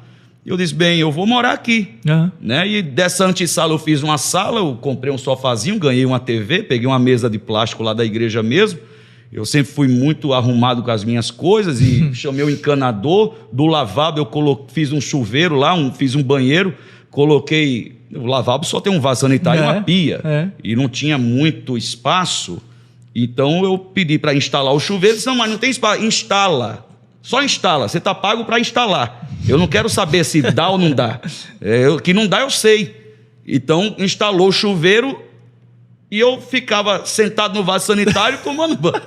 S3: Eu disse, bem, eu vou morar aqui. Né? E dessa antessala eu fiz uma sala, eu comprei um sofazinho, ganhei uma TV, peguei uma mesa de plástico lá da igreja mesmo. Eu sempre fui muito arrumado com as minhas coisas e chamei o encanador. Do lavabo eu fiz um chuveiro lá, fiz um banheiro, coloquei... O lavabo só tem um vaso sanitário e uma pia. E não tinha muito espaço. Então eu pedi para instalar o chuveiro. Disse, não, mas não tem espaço. Instala. Só instala. Você está pago para instalar. Eu não quero saber se dá ou não dá. Que não dá, eu sei. Então instalou o chuveiro e eu ficava sentado no vaso sanitário tomando banho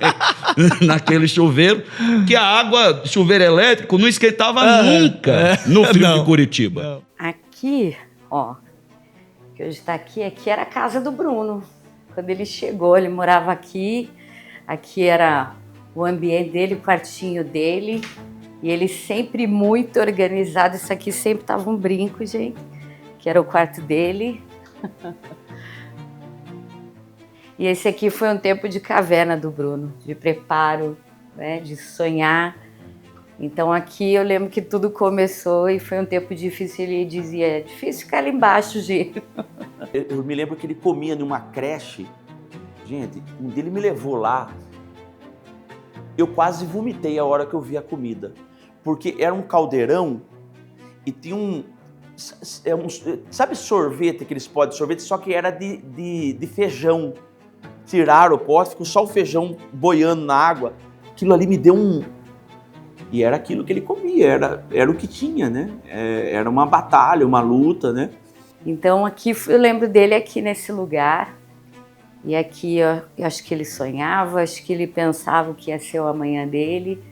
S3: naquele chuveiro, que a água, chuveiro elétrico, não esquentava nunca no frio de Curitiba.
S15: Aqui, ó, que hoje está aqui era a casa do Bruno. Quando ele chegou, ele morava aqui era o ambiente dele, o quartinho dele. E ele sempre muito organizado. Isso aqui sempre estava um brinco, gente, que era o quarto dele. E esse aqui foi um tempo de caverna do Bruno, de preparo, né, de sonhar. Então aqui eu lembro que tudo começou e foi um tempo difícil. Ele dizia, é difícil ficar ali embaixo, gente.
S17: Eu me lembro que ele comia numa creche. Gente, um dia ele me levou lá. Eu quase vomitei a hora que eu vi a comida. Porque era um caldeirão e tinha sabe sorvete, aqueles potes de sorvete? Só que era de feijão. Tiraram o pote, ficou só o feijão boiando na água. Aquilo ali me deu um... E era aquilo que ele comia, era o que tinha, né? Era uma batalha, uma luta, né?
S15: Então aqui, eu lembro dele aqui nesse lugar. E aqui eu acho que ele sonhava, acho que ele pensava o que ia ser o amanhã dele.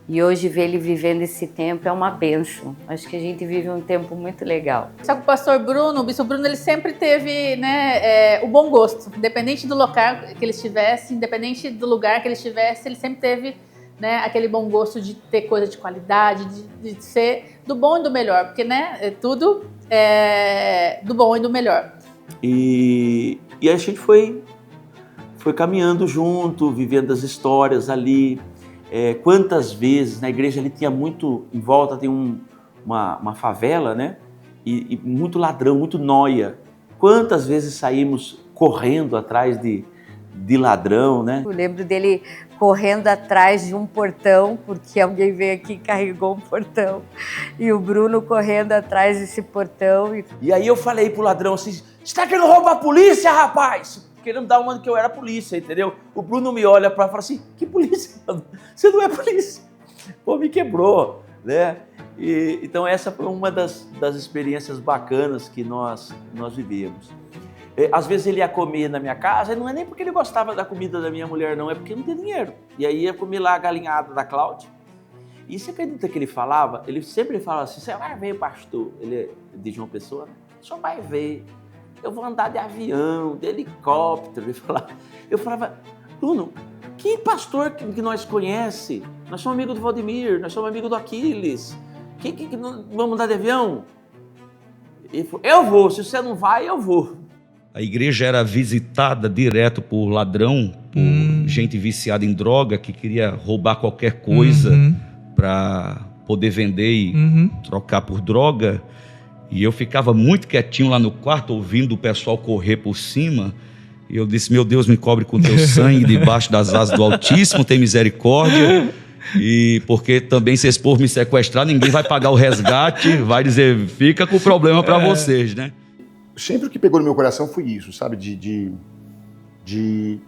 S15: E hoje ver ele vivendo esse tempo é uma bênção. Acho que a gente vive um tempo muito legal.
S14: Só que o pastor Bruno, o bispo Bruno, ele sempre teve, né, o bom gosto. Independente do local que ele estivesse, independente do lugar que ele estivesse, ele sempre teve, né, aquele bom gosto de ter coisa de qualidade, de ser do bom e do melhor. Porque, né, tudo é do bom e do melhor.
S17: E a gente foi caminhando junto, vivendo as histórias ali. Quantas vezes na igreja ali tinha muito, em volta tem uma favela, né? E muito ladrão, muito nóia. Quantas vezes saímos correndo atrás de ladrão, né?
S15: Eu lembro dele correndo atrás de um portão, porque alguém veio aqui e carregou um portão. E o Bruno correndo atrás desse portão.
S17: E aí eu falei pro ladrão assim, você tá querendo roubar a polícia, rapaz? Querendo dar uma que eu era polícia, entendeu? O Bruno me olha para falar assim, que polícia? Você não é polícia. Pô, me quebrou, né? Então essa foi uma das experiências bacanas que nós vivemos. Às vezes ele ia comer na minha casa, e não é nem porque ele gostava da comida da minha mulher, não, é porque não tem dinheiro. E aí ia comer lá a galinhada da Cláudia. E você acredita que ele falava? Ele sempre falava assim, você vai ver, pastor. Ele é de João Pessoa, né? Só vai ver. Eu vou andar de avião, de helicóptero. Eu falava, Bruno, que pastor que nós conhece? Nós somos amigos do Valdemir, nós somos amigos do Aquiles. Que vamos andar de avião? Ele falou, eu vou, se você não vai, eu vou.
S3: A igreja era visitada direto por ladrão, por gente viciada em droga, que queria roubar qualquer coisa para poder vender e trocar por droga. E eu ficava muito quietinho lá no quarto, ouvindo o pessoal correr por cima. E eu disse, meu Deus, me cobre com teu sangue debaixo das asas do Altíssimo, tem misericórdia. E porque também se esse povo me sequestrar, ninguém vai pagar o resgate, vai dizer, fica com o problema para vocês, né?
S16: Sempre o que pegou no meu coração foi isso, sabe? De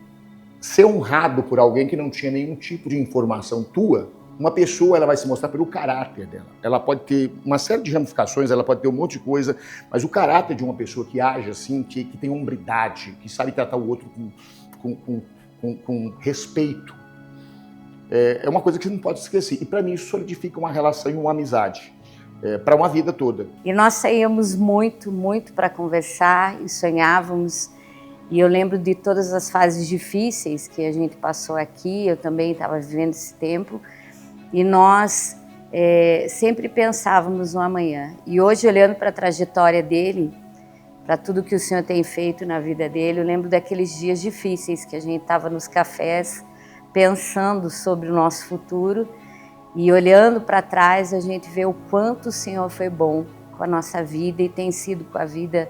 S16: ser honrado por alguém que não tinha nenhum tipo de informação tua. Uma pessoa, ela vai se mostrar pelo caráter dela. Ela pode ter uma série de ramificações, ela pode ter um monte de coisa, mas o caráter de uma pessoa que age assim, que tem hombridade, que sabe tratar o outro com respeito, é uma coisa que você não pode esquecer. E para mim isso solidifica uma relação e uma amizade. Para uma vida toda.
S15: E nós saíamos muito para conversar e sonhávamos. E eu lembro de todas as fases difíceis que a gente passou aqui, eu também estava vivendo esse tempo. E nós sempre pensávamos no amanhã. E hoje, olhando para a trajetória dele, para tudo que o Senhor tem feito na vida dele, eu lembro daqueles dias difíceis que a gente estava nos cafés, pensando sobre o nosso futuro. E olhando para trás, a gente vê o quanto o Senhor foi bom com a nossa vida e tem sido com a vida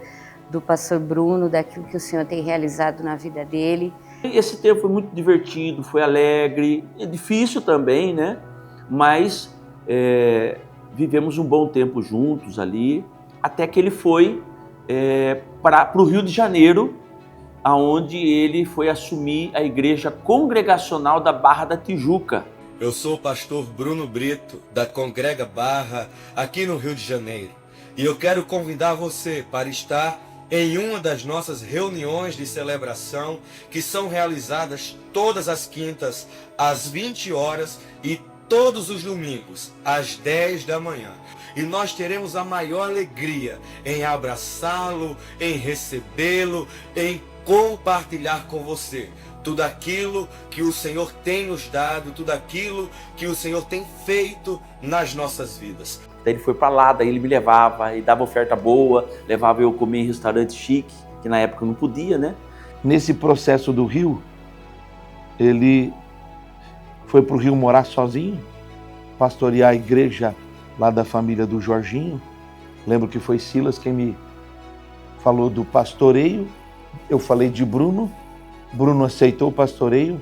S15: do pastor Bruno, daquilo que o Senhor tem realizado na vida dele.
S17: Esse tempo foi muito divertido, foi alegre, é difícil também, né? Mas vivemos um bom tempo juntos ali, até que ele foi para o Rio de Janeiro, aonde ele foi assumir a igreja congregacional da Barra da Tijuca.
S18: Eu sou o pastor Bruno Brito, da Congrega Barra, aqui no Rio de Janeiro. E eu quero convidar você para estar em uma das nossas reuniões de celebração, que são realizadas todas as quintas, às 20 horas, e todos os domingos, às 10 da manhã. E nós teremos a maior alegria em abraçá-lo, em recebê-lo, em compartilhar com você tudo aquilo que o Senhor tem nos dado, tudo aquilo que o Senhor tem feito nas nossas vidas.
S17: Daí ele foi para lá, daí ele me levava e dava oferta boa, levava eu comer em restaurante chique, que na época eu não podia, né?
S9: Nesse processo do Rio, ele foi para o Rio morar sozinho, pastorear a igreja lá da família do Jorginho. Lembro que foi Silas quem me falou do pastoreio, eu falei de Bruno, Bruno aceitou o pastoreio.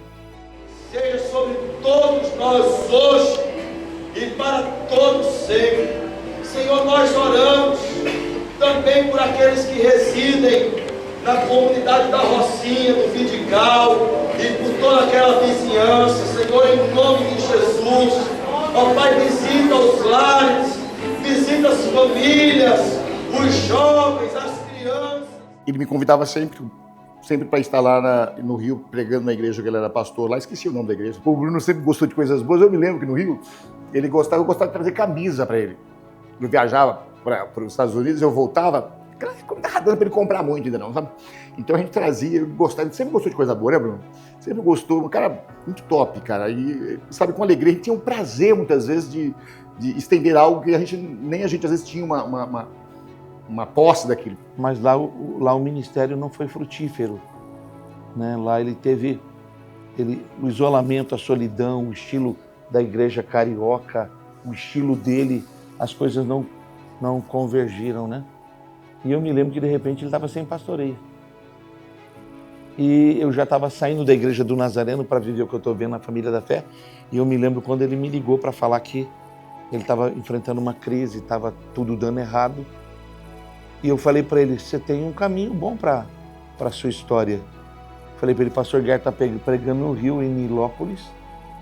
S18: Seja sobre todos nós hoje e para todos sempre. Senhor, nós oramos também por aqueles que residem na comunidade da Rocinha, do Vidigal e por toda aquela vizinhança. Senhor, em nome de Jesus, ó Pai, visita os lares, visita as famílias, os jovens, as crianças.
S16: Ele me convidava sempre para estar lá no Rio, pregando na igreja que ele era pastor lá, esqueci o nome da igreja. O Bruno sempre gostou de coisas boas. Eu me lembro que no Rio, eu gostava de trazer camisa para ele. Eu viajava para os Estados Unidos, eu voltava, não estava dando para ele comprar muito ainda não, sabe? Então a gente trazia, ele sempre gostou de coisa boa, né, Bruno? Sempre gostou, um cara muito top, cara. E, sabe, com alegria, a gente tinha um prazer, muitas vezes, de estender algo que nem a gente às vezes tinha uma posse daquilo.
S9: Mas lá o ministério não foi frutífero, né? Lá ele teve o isolamento, a solidão, o estilo da igreja carioca, o estilo dele, as coisas não convergiram, né? E eu me lembro que de repente ele estava sem pastoreio. E eu já estava saindo da igreja do Nazareno para viver o que eu estou vendo na Família da Fé. E eu me lembro quando ele me ligou para falar que ele estava enfrentando uma crise, estava tudo dando errado. E eu falei para ele, você tem um caminho bom para a sua história. Falei para ele, pastor Guerra está pregando no Rio, em Nilópolis,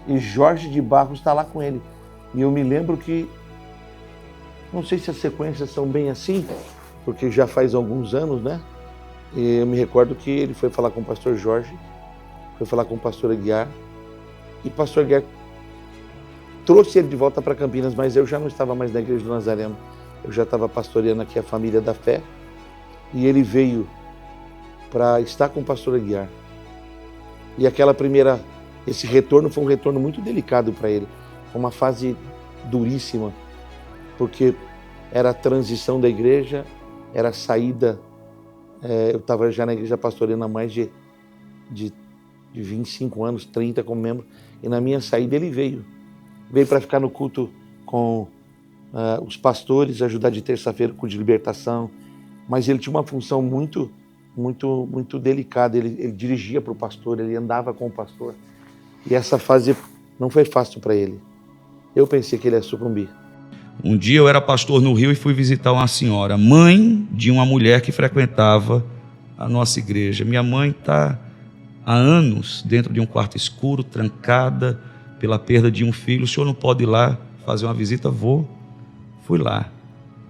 S9: e Jorge de Barros está lá com ele. E eu me lembro que, não sei se as sequências são bem assim, porque já faz alguns anos, né? E eu me recordo que ele foi falar com o pastor Jorge, foi falar com o pastor Aguiar, e o pastor Aguiar trouxe ele de volta para Campinas, mas eu já não estava mais na igreja do Nazareno. Eu já estava pastoreando aqui a Família da Fé, e ele veio para estar com o pastor Aguiar. E esse retorno foi um retorno muito delicado para ele. Foi uma fase duríssima, porque era a transição da igreja, era a saída. Eu estava já na igreja pastoreando há mais de 25 anos, 30 como membro, e na minha saída ele veio para ficar no culto com os pastores, ajudar de terça-feira com o de libertação, mas ele tinha uma função muito delicada. Ele dirigia para o pastor, ele andava com o pastor, e essa fase não foi fácil para ele. Eu pensei que ele ia sucumbir.
S3: Um dia eu era pastor no Rio e fui visitar uma senhora, mãe de uma mulher que frequentava a nossa igreja. Minha mãe está há anos dentro de um quarto escuro, trancada pela perda de um filho. O senhor não pode ir lá fazer uma visita? Vou. Fui lá.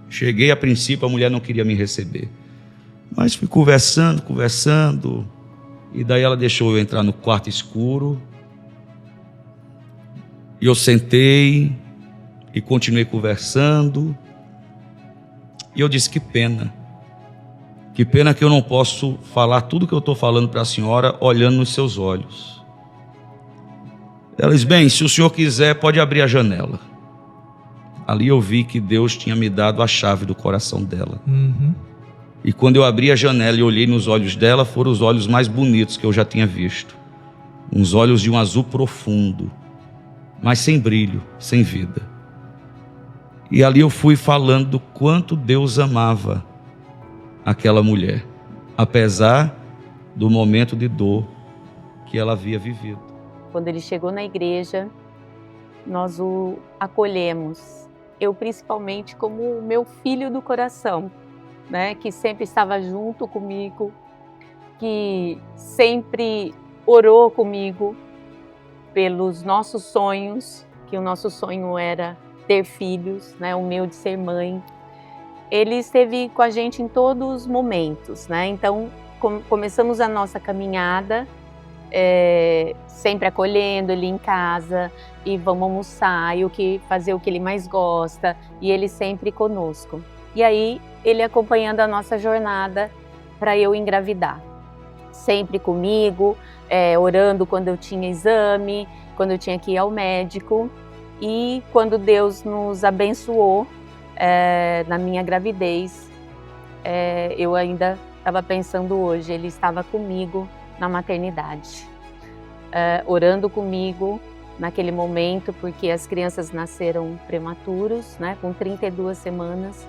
S3: Cheguei, a princípio a mulher não queria me receber, mas fui conversando, e daí ela deixou eu entrar no quarto escuro, e eu sentei e continuei conversando, e eu disse, que pena que eu não posso falar tudo que eu estou falando para a senhora olhando nos seus olhos. Ela disse, bem, se o senhor quiser pode abrir a janela. Ali eu vi que Deus tinha me dado a chave do coração dela. E quando eu abri a janela e olhei nos olhos dela, foram os olhos mais bonitos que eu já tinha visto. Uns olhos de um azul profundo, mas sem brilho, sem vida. E ali eu fui falando do quanto Deus amava aquela mulher, apesar do momento de dor que ela havia vivido.
S19: Quando ele chegou na igreja, nós o acolhemos. Eu principalmente como o meu filho do coração, né? Que sempre estava junto comigo, que sempre orou comigo pelos nossos sonhos, que o nosso sonho era ter filhos, né? O meu de ser mãe. Ele esteve com a gente em todos os momentos, né? Então começamos a nossa caminhada sempre acolhendo ele em casa, e vamos almoçar, e fazer o que ele mais gosta, e ele sempre conosco. E aí, ele acompanhando a nossa jornada para eu engravidar. Sempre comigo, orando quando eu tinha exame, quando eu tinha que ir ao médico. E quando Deus nos abençoou na minha gravidez, eu ainda estava pensando hoje, ele estava comigo na maternidade, orando comigo naquele momento, porque as crianças nasceram prematuros, né, com 32 semanas,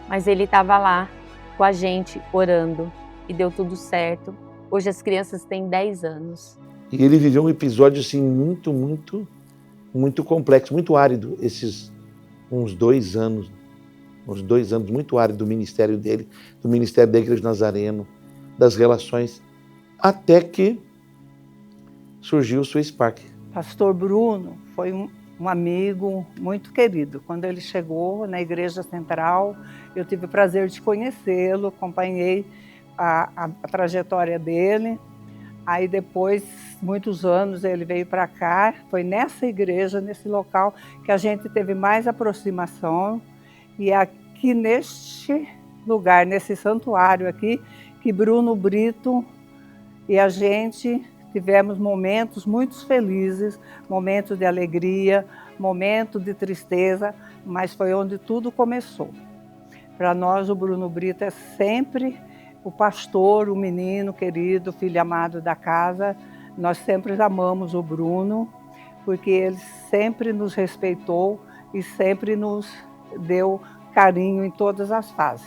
S19: mas ele estava lá com a gente orando e deu tudo certo. Hoje as crianças têm 10 anos.
S9: E ele viveu um episódio assim muito complexo, muito árido, esses uns 2 anos muito árido do ministério dele, do ministério da Igreja Nazareno, das relações, até que surgiu o Swiss Park.
S20: Pastor Bruno foi um amigo muito querido. Quando ele chegou na Igreja Central, eu tive o prazer de conhecê-lo, acompanhei a trajetória dele. Aí depois, muitos anos, ele veio para cá. Foi nessa igreja, nesse local, que a gente teve mais aproximação. E aqui neste lugar, nesse santuário aqui, que Bruno Brito e a gente tivemos momentos muito felizes, momentos de alegria, momentos de tristeza, mas foi onde tudo começou. Para nós, o Bruno Brito é sempre o pastor, o menino querido, filho amado da casa. Nós sempre amamos o Bruno, porque ele sempre nos respeitou e sempre nos deu carinho em todas as fases.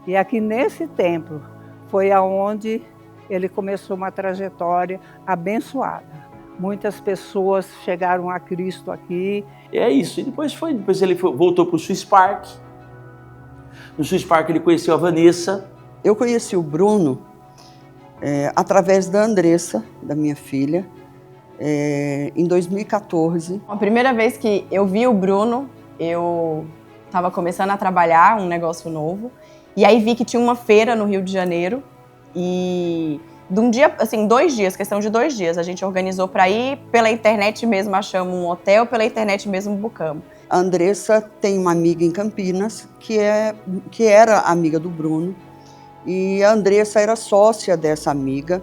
S20: E aqui nesse templo foi aonde ele começou uma trajetória abençoada. Muitas pessoas chegaram a Cristo aqui.
S17: É isso, e depois ele voltou para o Swiss Park. No Swiss Park ele conheceu a Vanessa.
S21: Eu conheci o Bruno através da Andressa, da minha filha, em 2014.
S22: A primeira vez que eu vi o Bruno, eu estava começando a trabalhar um negócio novo, e aí vi que tinha uma feira no Rio de Janeiro, e de um dia, assim, 2 dias, questão de 2 dias, a gente organizou para ir, pela internet mesmo achamos um hotel, pela internet mesmo bucamos.
S21: A Andressa tem uma amiga em Campinas, que era amiga do Bruno, e a Andressa era sócia dessa amiga,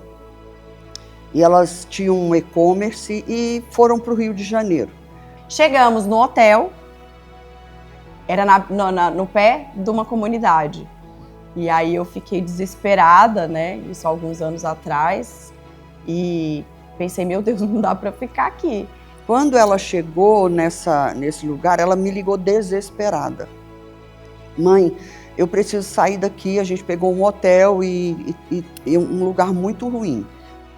S21: e elas tinham um e-commerce e foram para o Rio de Janeiro.
S22: Chegamos no hotel, era no pé de uma comunidade. E aí eu fiquei desesperada, né? Isso há alguns anos atrás. E pensei, meu Deus, não dá para ficar aqui.
S21: Quando ela chegou nesse lugar, ela me ligou desesperada. Mãe, eu preciso sair daqui. A gente pegou um hotel e um lugar muito ruim.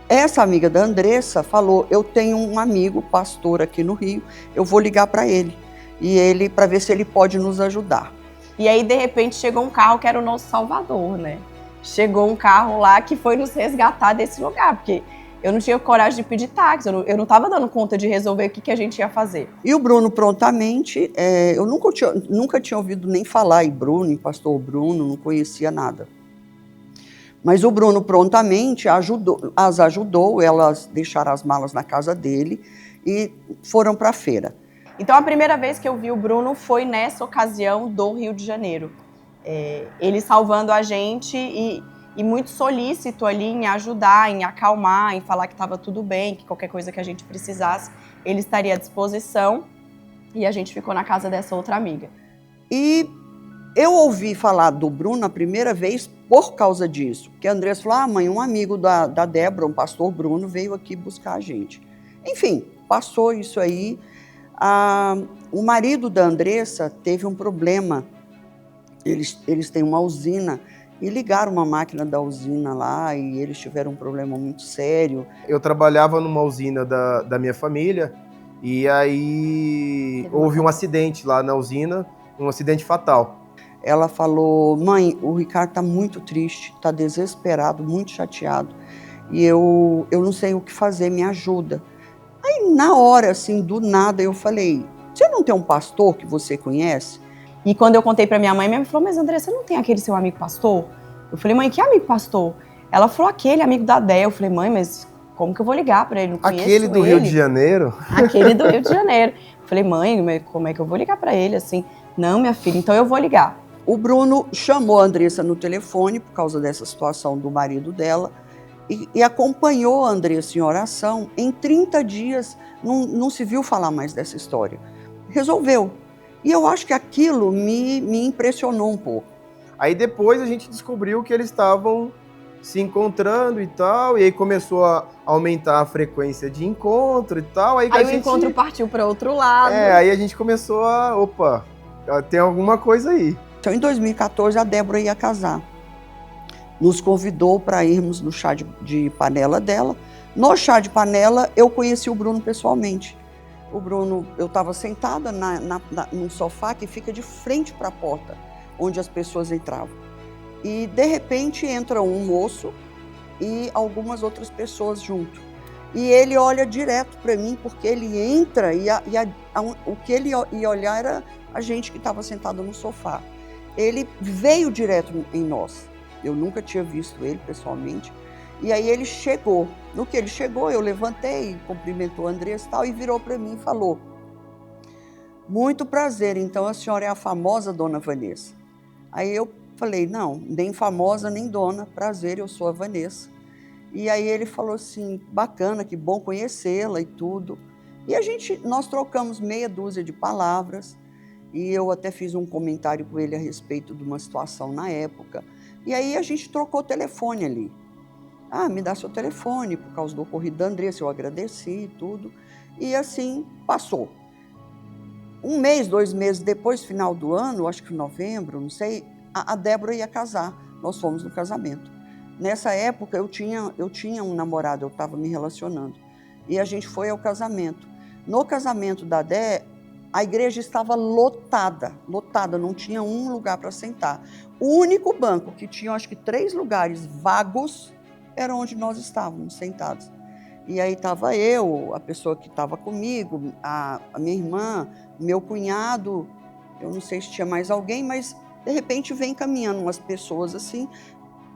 S21: Essa amiga da Andressa falou, eu tenho um amigo, pastor aqui no Rio, eu vou ligar para ele. E ele, para ver se ele pode nos ajudar.
S22: E aí, de repente, chegou um carro que era o nosso salvador, né? Chegou um carro lá que foi nos resgatar desse lugar, porque eu não tinha coragem de pedir táxi, eu não estava dando conta de resolver o que a gente ia fazer.
S21: E o Bruno, prontamente, eu nunca tinha ouvido nem falar em Bruno, em pastor Bruno, não conhecia nada. Mas o Bruno prontamente as ajudou, elas deixaram as malas na casa dele e foram para a feira.
S22: Então, a primeira vez que eu vi o Bruno foi nessa ocasião do Rio de Janeiro. Ele salvando a gente e muito solícito ali em ajudar, em acalmar, em falar que estava tudo bem, que qualquer coisa que a gente precisasse, ele estaria à disposição. E a gente ficou na casa dessa outra amiga.
S21: E eu ouvi falar do Bruno a primeira vez por causa disso. Porque a Andressa falou, mãe, um amigo da Débora, um pastor Bruno, veio aqui buscar a gente. Enfim, passou isso aí. O marido da Andressa teve um problema, eles têm uma usina e ligaram uma máquina da usina lá e eles tiveram um problema muito sério.
S23: Eu trabalhava numa usina da minha família e aí houve um acidente lá na usina, um acidente fatal.
S21: Ela falou, mãe, o Ricardo está muito triste, está desesperado, muito chateado e eu não sei o que fazer, me ajuda. Aí, na hora, assim, do nada, eu falei, você não tem um pastor que você conhece?
S22: E quando eu contei pra minha mãe falou, mas André, você não tem aquele seu amigo pastor? Eu falei, mãe, que amigo pastor? Ela falou, aquele amigo da Dé. Eu falei, mãe, mas como que eu vou ligar para ele? Não conheço
S23: Aquele do Rio de Janeiro?
S22: Aquele do Rio de Janeiro. Falei, mãe, como é que eu vou ligar para ele assim? Não, minha filha, então eu vou ligar.
S21: O Bruno chamou a Andressa no telefone por causa dessa situação do marido dela e acompanhou a Andressa em oração. Em 30 dias não se viu falar mais dessa história. Resolveu. E eu acho que aquilo me impressionou um pouco.
S23: Aí depois a gente descobriu que eles estavam se encontrando e tal, e aí começou a aumentar a frequência de encontro e tal. Aí
S22: o encontro partiu para outro lado.
S23: Aí a gente começou opa, tem alguma coisa aí.
S21: Então, em 2014, a Débora ia casar. Nos convidou para irmos no chá de panela dela. No chá de panela, eu conheci o Bruno pessoalmente. O Bruno, eu estava sentada num sofá que fica de frente para a porta, onde as pessoas entravam. E, de repente, entra um moço e algumas outras pessoas junto. E ele olha direto para mim, porque ele entra o que ele ia olhar era a gente que estava sentada no sofá. Ele veio direto em nós. Eu nunca tinha visto ele pessoalmente. E aí ele chegou. No que ele chegou, eu levantei, cumprimentou a Andressa e tal, e virou para mim e falou: muito prazer, então a senhora é a famosa Dona Vanessa. Aí eu falei, não, nem famosa, nem dona, prazer, eu sou a Vanessa. E aí ele falou assim, bacana, que bom conhecê-la e tudo. E nós trocamos meia dúzia de palavras, e eu até fiz um comentário com ele a respeito de uma situação na época. E aí a gente trocou telefone ali. Me dá seu telefone, por causa do ocorrido da Andressa, eu agradeci e tudo. E assim, passou. 1 mês, 2 meses depois, final do ano, acho que em novembro, não sei, a Débora ia casar. Nós fomos no casamento. Nessa época, eu tinha um namorado, eu estava me relacionando. E a gente foi ao casamento. No casamento da Dé, a igreja estava lotada, não tinha um lugar para sentar. O único banco que tinha, acho que 3 lugares vagos, era onde nós estávamos sentados. E aí estava eu, a pessoa que estava comigo, a minha irmã, meu cunhado, eu não sei se tinha mais alguém, mas de repente vem caminhando umas pessoas assim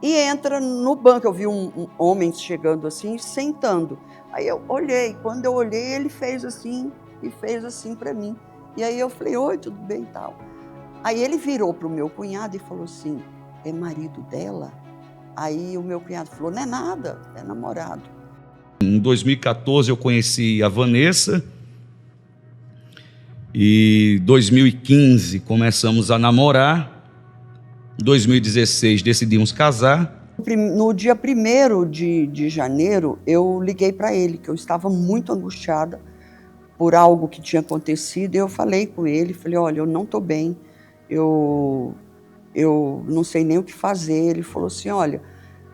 S21: e entra no banco. Eu vi um homem chegando assim, sentando. Aí eu olhei, quando eu olhei, ele fez assim e fez assim para mim. E aí eu falei, oi, tudo bem e tal. Aí ele virou para o meu cunhado e falou assim, é marido dela? Aí o meu cunhado falou, não é nada, é namorado.
S3: Em 2014 eu conheci a Vanessa e em 2015 começamos a namorar. Em 2016 decidimos casar.
S21: No dia 1º de janeiro eu liguei para ele, que eu estava muito angustiada por algo que tinha acontecido. E eu falei com ele, falei, olha, eu não estou bem, eu não sei nem o que fazer. Ele falou assim, olha,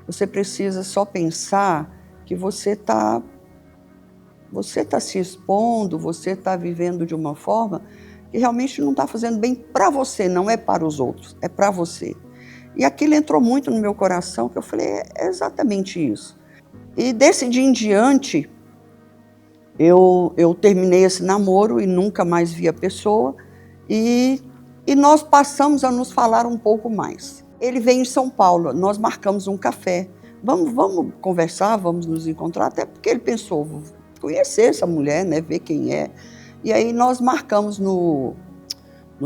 S21: você precisa só pensar que você tá se expondo, você está vivendo de uma forma que realmente não está fazendo bem para você, não é para os outros, é para você. E aquilo entrou muito no meu coração, que eu falei, é exatamente isso. E desse dia em diante, eu terminei esse namoro e nunca mais vi a pessoa, e nós passamos a nos falar um pouco mais. Ele veio em São Paulo, nós marcamos um café. Vamos conversar, vamos nos encontrar, até porque ele pensou, vou conhecer essa mulher, né, ver quem é. E aí nós marcamos no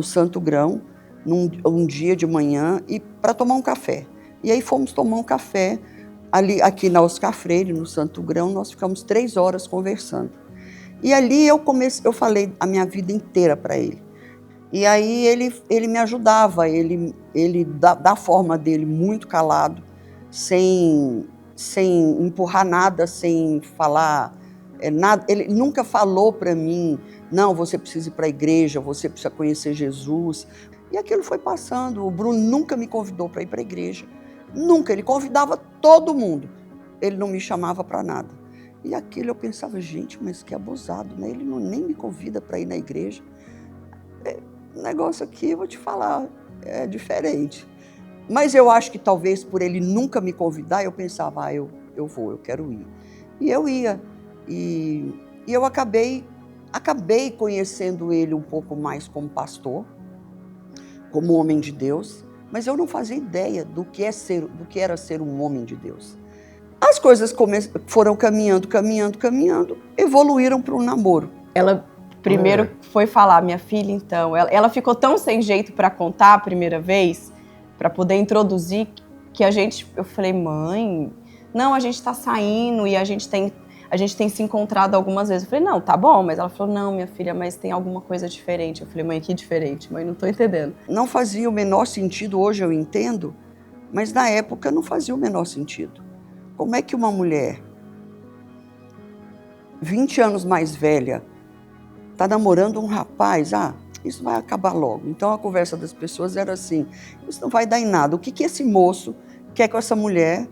S21: Santo Grão, um dia de manhã, para tomar um café. E aí fomos tomar um café aqui na Oscar Freire, no Santo Grão. Nós ficamos 3 horas conversando. E ali eu falei a minha vida inteira para ele. E aí ele me ajudava, ele da forma dele, muito calado, sem empurrar nada, sem falar nada. Ele nunca falou para mim, não, você precisa ir para a igreja, você precisa conhecer Jesus. E aquilo foi passando. O Bruno nunca me convidou para ir para a igreja. Nunca. Ele convidava todo mundo. Ele não me chamava para nada. E aquilo eu pensava, gente, mas que abusado, né? Ele nem me convida para ir na igreja. O negócio aqui, eu vou te falar, é diferente. Mas eu acho que talvez por ele nunca me convidar, eu pensava, eu vou, eu quero ir. E eu ia. E eu acabei conhecendo ele um pouco mais como pastor, como homem de Deus, mas eu não fazia ideia do que era ser um homem de Deus. As coisas foram caminhando, evoluíram para um namoro.
S22: Ela primeiro foi falar, minha filha, então, ela ficou tão sem jeito para contar a primeira vez, para poder introduzir, que eu falei, mãe, não, a gente está saindo e a gente tem se encontrado algumas vezes. Eu falei, não, tá bom, mas ela falou, não, minha filha, mas tem alguma coisa diferente. Eu falei, mãe, que diferente? Mãe, não tô entendendo.
S21: Não fazia o menor sentido, hoje eu entendo, mas na época não fazia o menor sentido. Como é que uma mulher, 20 anos mais velha, está namorando um rapaz? Isso vai acabar logo. Então a conversa das pessoas era assim, isso não vai dar em nada. O que esse moço quer com essa mulher?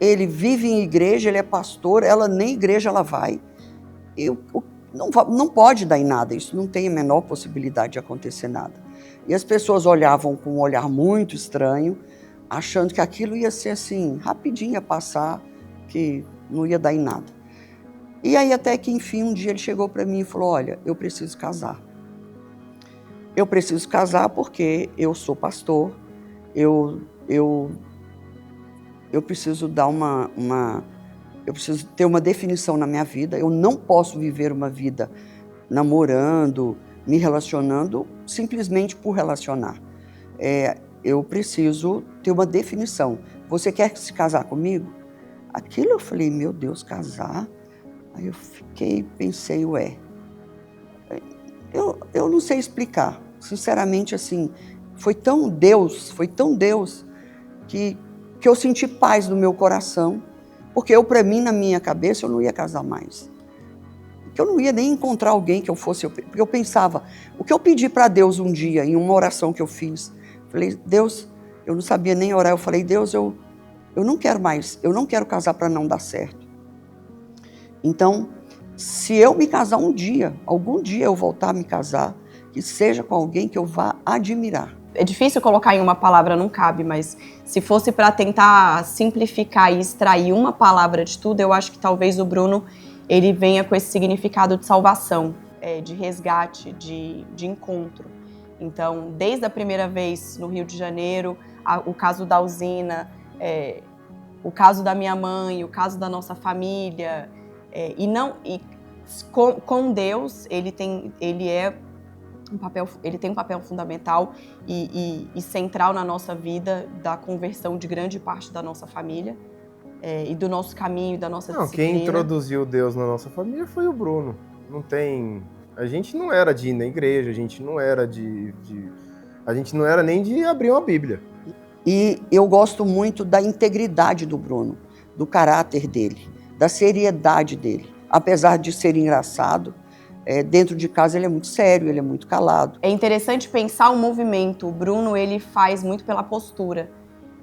S21: Ele vive em igreja, ele é pastor, ela nem igreja ela vai. Não pode dar em nada, isso não tem a menor possibilidade de acontecer nada. E as pessoas olhavam com um olhar muito estranho, achando que aquilo ia ser assim, rapidinho ia passar, que não ia dar em nada. E aí até que enfim um dia ele chegou para mim e falou, olha, eu preciso casar. Eu preciso casar porque eu sou pastor, eu preciso dar eu preciso ter uma definição na minha vida, eu não posso viver uma vida namorando, me relacionando, simplesmente por relacionar. Eu preciso ter uma definição. Você quer se casar comigo? Aquilo eu falei, meu Deus, casar? Aí eu pensei, eu não sei explicar. Sinceramente, assim, foi tão Deus, que eu senti paz no meu coração, porque para mim, na minha cabeça, eu não ia casar mais. Que eu não ia nem encontrar alguém que eu fosse, porque eu pensava, o que eu pedi para Deus um dia, em uma oração que eu fiz, falei, Deus, eu não sabia nem orar, eu falei, Deus, eu não quero mais, eu não quero casar para não dar certo. Então, se eu me casar um dia, algum dia eu voltar a me casar, que seja com alguém que eu vá admirar.
S22: É difícil colocar em uma palavra, não cabe, mas se fosse para tentar simplificar e extrair uma palavra de tudo, eu acho que talvez o Bruno, ele venha com esse significado de salvação, de resgate, de encontro. Então, desde a primeira vez no Rio de Janeiro, o caso da usina, o caso da minha mãe, o caso da nossa família, com Deus, ele tem um papel fundamental e central na nossa vida, da conversão de grande parte da nossa família e do nosso caminho, da nossa disciplina.
S23: Quem introduziu Deus na nossa família foi o Bruno. A gente não era de ir na igreja, a gente não era nem de abrir uma Bíblia.
S21: E eu gosto muito da integridade do Bruno, do caráter dele, da seriedade dele. Apesar de ser engraçado, dentro de casa ele é muito sério, ele é muito calado.
S22: É interessante pensar o movimento. O Bruno, ele faz muito pela postura.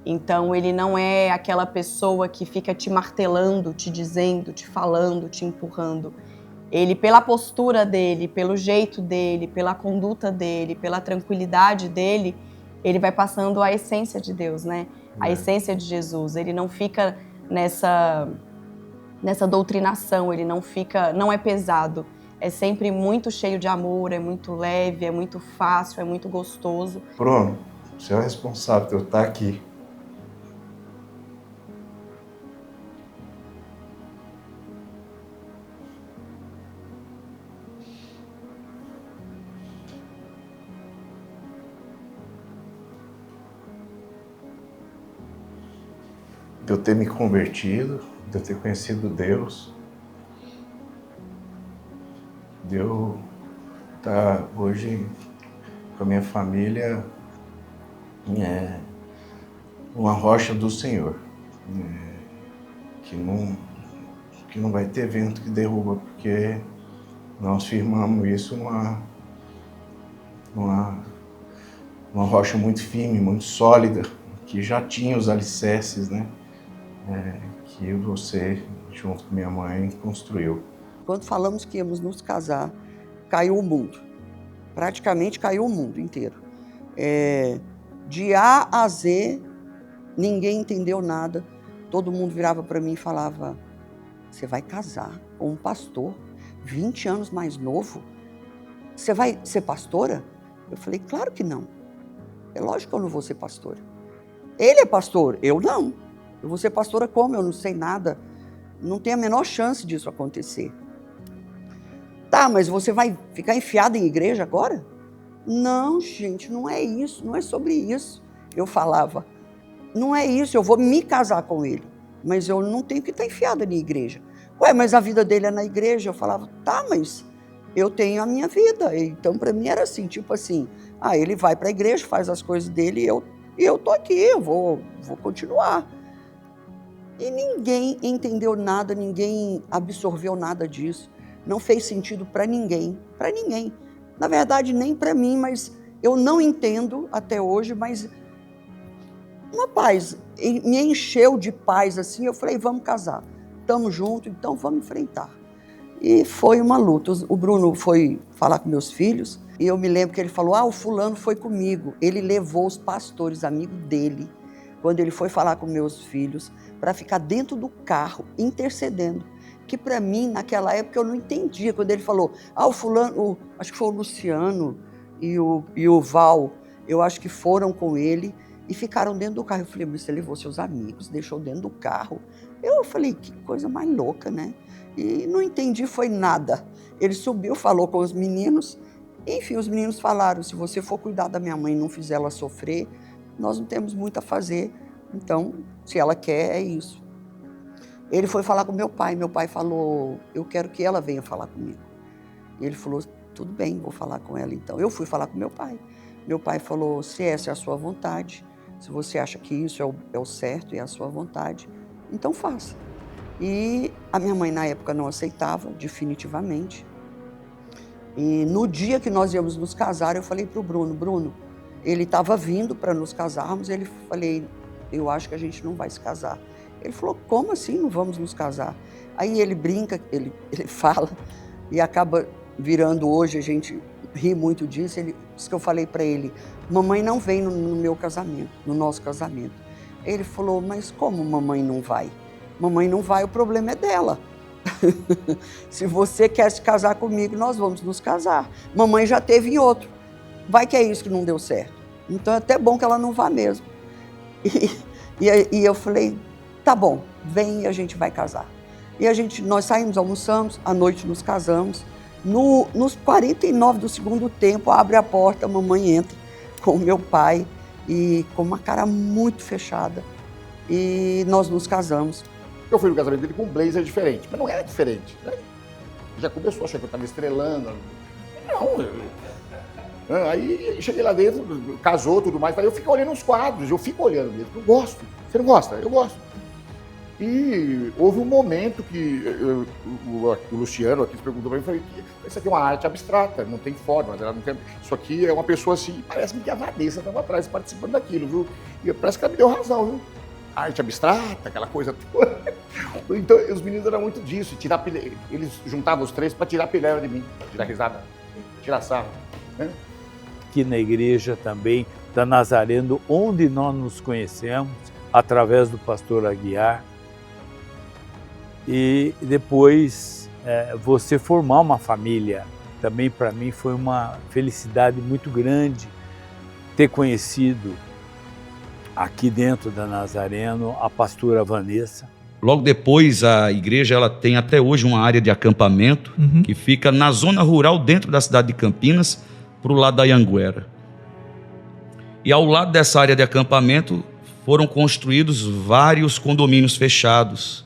S22: Então, ele não é aquela pessoa que fica te martelando, te dizendo, te falando, te empurrando. Ele, pela postura dele, pelo jeito dele, pela conduta dele, pela tranquilidade dele, ele vai passando a essência de Deus, né? A essência de Jesus. Ele não fica nessa doutrinação, ele não é pesado. É sempre muito cheio de amor, é muito leve, é muito fácil, é muito gostoso.
S4: Bruno, você é o responsável por eu estar aqui. De eu ter me convertido, de eu ter conhecido Deus, de eu estar hoje com a minha família uma rocha do Senhor, que não vai ter vento que derruba, porque nós firmamos isso numa rocha muito firme, muito sólida, que já tinha os alicerces, né? Que você, junto com minha mãe, construiu.
S21: Quando falamos que íamos nos casar, caiu o mundo. Praticamente caiu o mundo inteiro. De A a Z, ninguém entendeu nada. Todo mundo virava para mim e falava, você vai casar com um pastor, 20 anos mais novo? Você vai ser pastora? Eu falei, claro que não. É lógico que eu não vou ser pastora. Ele é pastor, eu não. Eu vou ser pastora como? Eu não sei nada. Não tem a menor chance disso acontecer. Tá, mas você vai ficar enfiada em igreja agora? Não, gente, não é isso, não é sobre isso. Eu falava, não é isso, eu vou me casar com ele, mas eu não tenho que estar enfiada na igreja. Ué, mas a vida dele é na igreja. Eu falava, tá, mas eu tenho a minha vida. Então, para mim era assim, tipo assim, ele vai para a igreja, faz as coisas dele e eu tô aqui, eu vou continuar. E ninguém entendeu nada, ninguém absorveu nada disso. Não fez sentido para ninguém, para ninguém. Na verdade, nem para mim, mas eu não entendo até hoje, mas uma paz, me encheu de paz assim, eu falei, vamos casar, estamos juntos, então vamos enfrentar. E foi uma luta. O Bruno foi falar com meus filhos, e eu me lembro que ele falou, o fulano foi comigo, ele levou os pastores, amigos dele, quando ele foi falar com meus filhos, para ficar dentro do carro, intercedendo. Que para mim, naquela época, eu não entendia. Quando ele falou, o fulano, acho que foi o Luciano e o Val, eu acho que foram com ele e ficaram dentro do carro. Eu falei, mas você levou seus amigos, deixou dentro do carro. Eu falei, que coisa mais louca, né? E não entendi, foi nada. Ele subiu, falou com os meninos, enfim, os meninos falaram, se você for cuidar da minha mãe e não fizer ela sofrer, nós não temos muito a fazer, então, se ela quer, é isso. Ele foi falar com meu pai falou, eu quero que ela venha falar comigo. E ele falou, tudo bem, vou falar com ela então. Eu fui falar com meu pai falou, se essa é a sua vontade, se você acha que isso é o certo e é a sua vontade, então faça. E a minha mãe na época não aceitava, definitivamente. E no dia que nós íamos nos casar, eu falei para o Bruno, ele estava vindo para nos casarmos, falei, eu acho que a gente não vai se casar. Ele falou, como assim não vamos nos casar? Aí ele brinca, ele fala, e acaba virando hoje, a gente ri muito disso, isso que eu falei para ele, mamãe não vem no meu casamento, no nosso casamento. Ele falou, mas como mamãe não vai? Mamãe não vai, o problema é dela. Se você quer se casar comigo, nós vamos nos casar. Mamãe já teve em outro. Vai que é isso que não deu certo. Então é até bom que ela não vá mesmo. E eu falei, tá bom, vem e a gente vai casar. E nós saímos, almoçamos, à noite nos casamos. Nos 49 do segundo tempo, abre a porta, a mamãe entra com o meu pai e com uma cara muito fechada. E nós nos casamos.
S16: Eu fui no casamento dele com um blazer diferente, mas não era diferente, né? Já começou, achou que eu estava estrelando. Não, aí cheguei lá dentro, casou, tudo mais, eu fico olhando os quadros, eu fico olhando mesmo, eu gosto. Você não gosta? Eu gosto. E houve um momento que o Luciano aqui perguntou para mim, eu falei, isso aqui é uma arte abstrata, não tem forma, ela não tem... Isso aqui é uma pessoa assim, parece-me que a Vanessa estava atrás participando daquilo, viu? E parece que ela me deu razão, viu? Arte abstrata, aquela coisa toda. Então, os meninos eram muito disso, eles juntavam os três para tirar pilha de mim, tirar risada, tirar sarro, né?
S13: Aqui na igreja também da Nazareno, onde nós nos conhecemos, através do pastor Aguiar. E depois você formar uma família, também para mim foi uma felicidade muito grande ter conhecido aqui dentro da Nazareno a pastora Vanessa.
S3: Logo depois, a igreja ela tem até hoje uma área de acampamento que fica na zona rural dentro da cidade de Campinas, para o lado da Anhanguera. E ao lado dessa área de acampamento foram construídos vários condomínios fechados.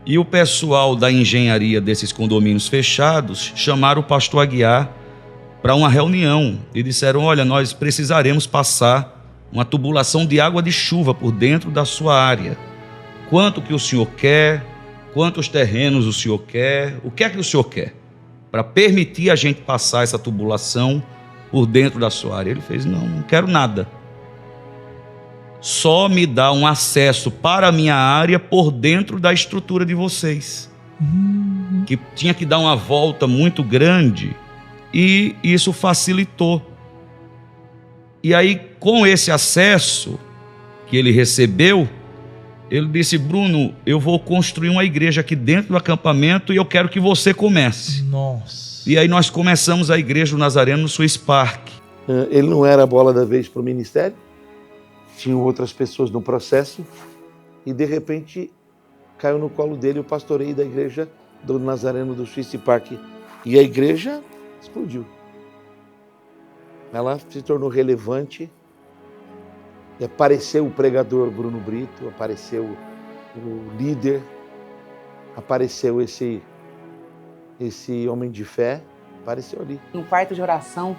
S3: E o pessoal da engenharia desses condomínios fechados chamaram o pastor Aguiar para uma reunião e disseram, olha, nós precisaremos passar uma tubulação de água de chuva por dentro da sua área. Quanto que o senhor quer? Quantos terrenos o senhor quer? O que é que o senhor quer? Para permitir a gente passar essa tubulação por dentro da sua área. Ele fez, não quero nada. Só me dá um acesso para a minha área por dentro da estrutura de vocês. Que tinha que dar uma volta muito grande e isso facilitou. E aí, com esse acesso que ele recebeu, ele disse, Bruno, eu vou construir uma igreja aqui dentro do acampamento e eu quero que você comece.
S9: Nossa.
S3: E aí nós começamos a igreja do Nazareno no Swiss Park.
S9: Ele não era a bola da vez para o ministério, tinham outras pessoas no processo, e de repente caiu no colo dele o pastoreio da igreja do Nazareno do Swiss Park. E a igreja explodiu. Ela se tornou relevante. E apareceu o pregador Bruno Brito, apareceu o líder, apareceu esse homem de fé, apareceu ali.
S5: No quarto de oração,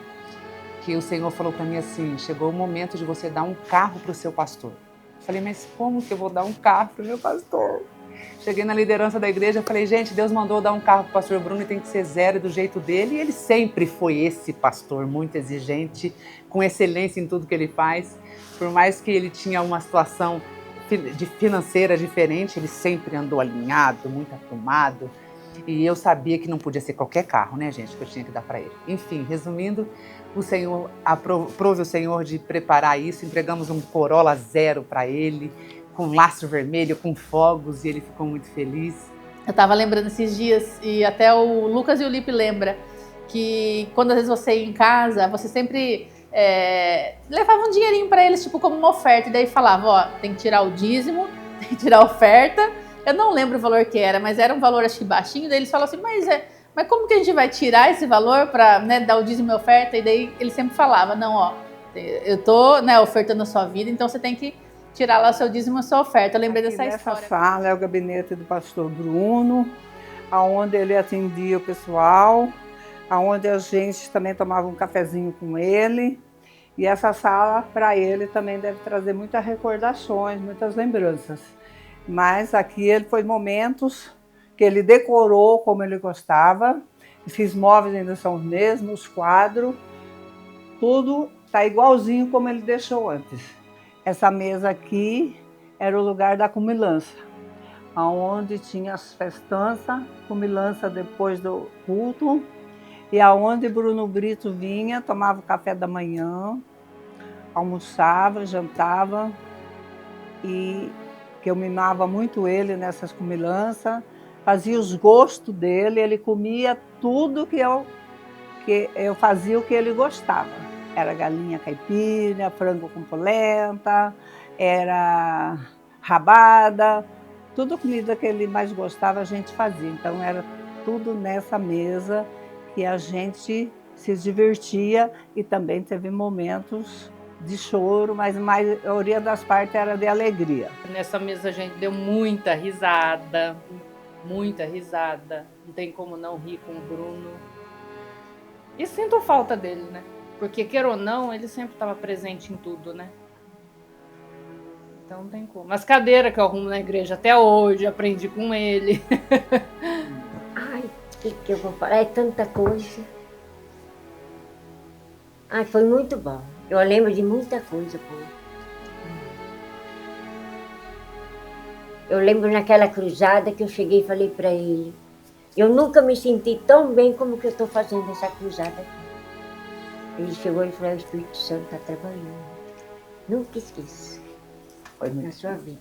S5: que o Senhor falou para mim assim, chegou o momento de você dar um carro para o seu pastor. Eu falei, mas como que eu vou dar um carro para o meu pastor? Cheguei na liderança da igreja, falei, gente, Deus mandou dar um carro para o pastor Bruno e tem que ser zero do jeito dele. E ele sempre foi esse pastor muito exigente, com excelência em tudo que ele faz. Por mais que ele tinha uma situação financeira diferente, ele sempre andou alinhado, muito aprumado. E eu sabia que não podia ser qualquer carro, né, gente, que eu tinha que dar para ele. Enfim, resumindo, o Senhor, aprove o Senhor de preparar isso, entregamos um Corolla zero para ele, com laço vermelho, com fogos, e ele ficou muito feliz.
S14: Eu estava lembrando esses dias, e até o Lucas e o Lipe lembram, que quando às vezes você ia em casa, você sempre levava um dinheirinho para eles, tipo como uma oferta, e daí falava, ó, tem que tirar o dízimo, tem que tirar a oferta. Eu não lembro o valor que era, mas era um valor acho que baixinho, daí eles falavam assim, mas como que a gente vai tirar esse valor para dar o dízimo e a oferta? E daí ele sempre falava, não, ó, eu tô ofertando a sua vida, então você tem que tirar lá o seu dízimo e a sua oferta. Eu lembrei dessa história.
S20: Essa sala é o gabinete do pastor Bruno, onde ele atendia o pessoal, onde a gente também tomava um cafezinho com ele. E essa sala, para ele, também deve trazer muitas recordações, muitas lembranças. Mas aqui ele foi momentos que ele decorou como ele gostava. Esses móveis ainda são os mesmos, os quadros, tudo está igualzinho como ele deixou antes. Essa mesa aqui era o lugar da comilança, onde tinha as festanças, comilança depois do culto, e aonde Bruno Brito vinha, tomava o café da manhã, almoçava, jantava, e que eu mimava muito ele nessas comilanças, fazia os gostos dele, ele comia tudo que eu fazia o que ele gostava. Era galinha caipira, frango com polenta, era rabada, tudo comida que ele mais gostava a gente fazia. Então era tudo nessa mesa que a gente se divertia e também teve momentos de choro, mas a maioria das partes era de alegria.
S6: Nessa mesa a gente deu muita risada, muita risada. Não tem como não rir com o Bruno. E sinto falta dele, né? Porque, queira ou não, ele sempre estava presente em tudo, né? Então não tem como. As cadeiras que eu arrumo na igreja até hoje, aprendi com ele.
S7: Ai, o que eu vou falar? É tanta coisa. Ai, foi muito bom. Eu lembro de muita coisa boa. Eu lembro naquela cruzada que eu cheguei e falei para ele, eu nunca me senti tão bem como que eu estou fazendo essa cruzada aqui. Ele chegou e falou, o Espírito Santo está trabalhando. Nunca esqueço. Foi na sua vida.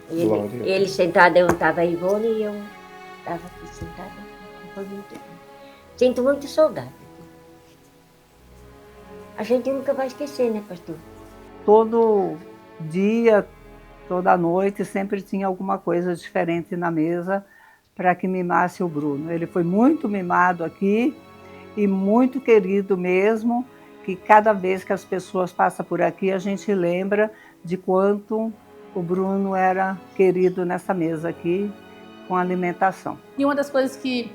S7: Ele sentado, eu estava aí, Ivone, e eu estava aqui sentada. Foi muito bom. Sinto muito saudade. A gente nunca vai esquecer, né, pastor?
S20: Todo dia, toda noite, sempre tinha alguma coisa diferente na mesa para que mimasse o Bruno. Ele foi muito mimado aqui e muito querido mesmo, que cada vez que as pessoas passam por aqui, a gente lembra de quanto o Bruno era querido nessa mesa aqui, com alimentação.
S14: E uma das coisas que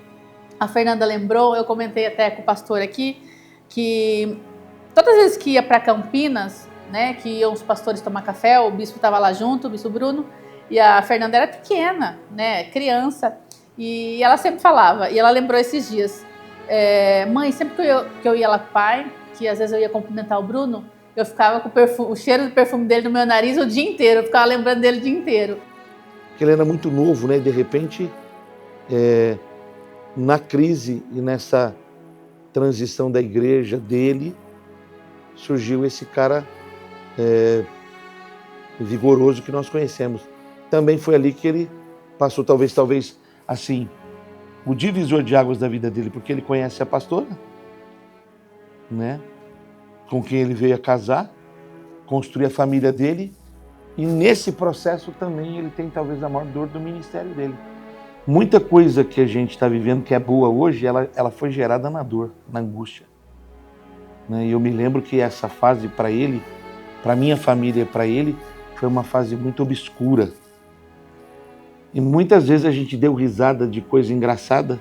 S14: a Fernanda lembrou, eu comentei até com o pastor aqui, que todas as vezes que ia para Campinas, né, que iam os pastores tomar café, o bispo estava lá junto, o bispo Bruno, e a Fernanda era pequena, né, criança, e ela sempre falava, e ela lembrou esses dias, mãe, sempre que eu ia lá com o pai, que às vezes eu ia cumprimentar o Bruno, eu ficava com o cheiro do perfume dele no meu nariz o dia inteiro, eu ficava lembrando dele o dia inteiro.
S9: Porque ele era muito novo, né, e de repente, na crise e nessa transição da igreja dele, surgiu esse cara vigoroso que nós conhecemos. Também foi ali que ele passou, talvez, assim, o divisor de águas da vida dele, porque ele conhece a pastora, né? Com quem ele veio a casar, construir a família dele, E nesse processo também ele tem talvez a maior dor do ministério dele. Muita coisa que a gente está vivendo que é boa hoje, ela foi gerada na dor, na angústia. Né? E eu me lembro que essa fase para ele, para minha família e para ele, foi uma fase muito obscura. E muitas vezes a gente deu risada de coisa engraçada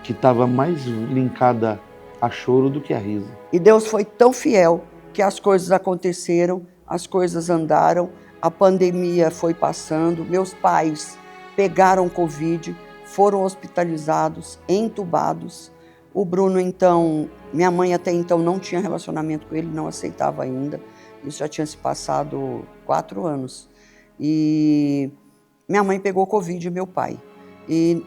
S9: que estava mais linkada a choro do que a riso.
S21: E Deus foi tão fiel que as coisas aconteceram, as coisas andaram, a pandemia foi passando, meus pais pegaram Covid, foram hospitalizados, entubados. O Bruno, então, minha mãe até então não tinha relacionamento com ele, não aceitava ainda. Isso já tinha se passado 4 anos. E minha mãe pegou Covid e meu pai. E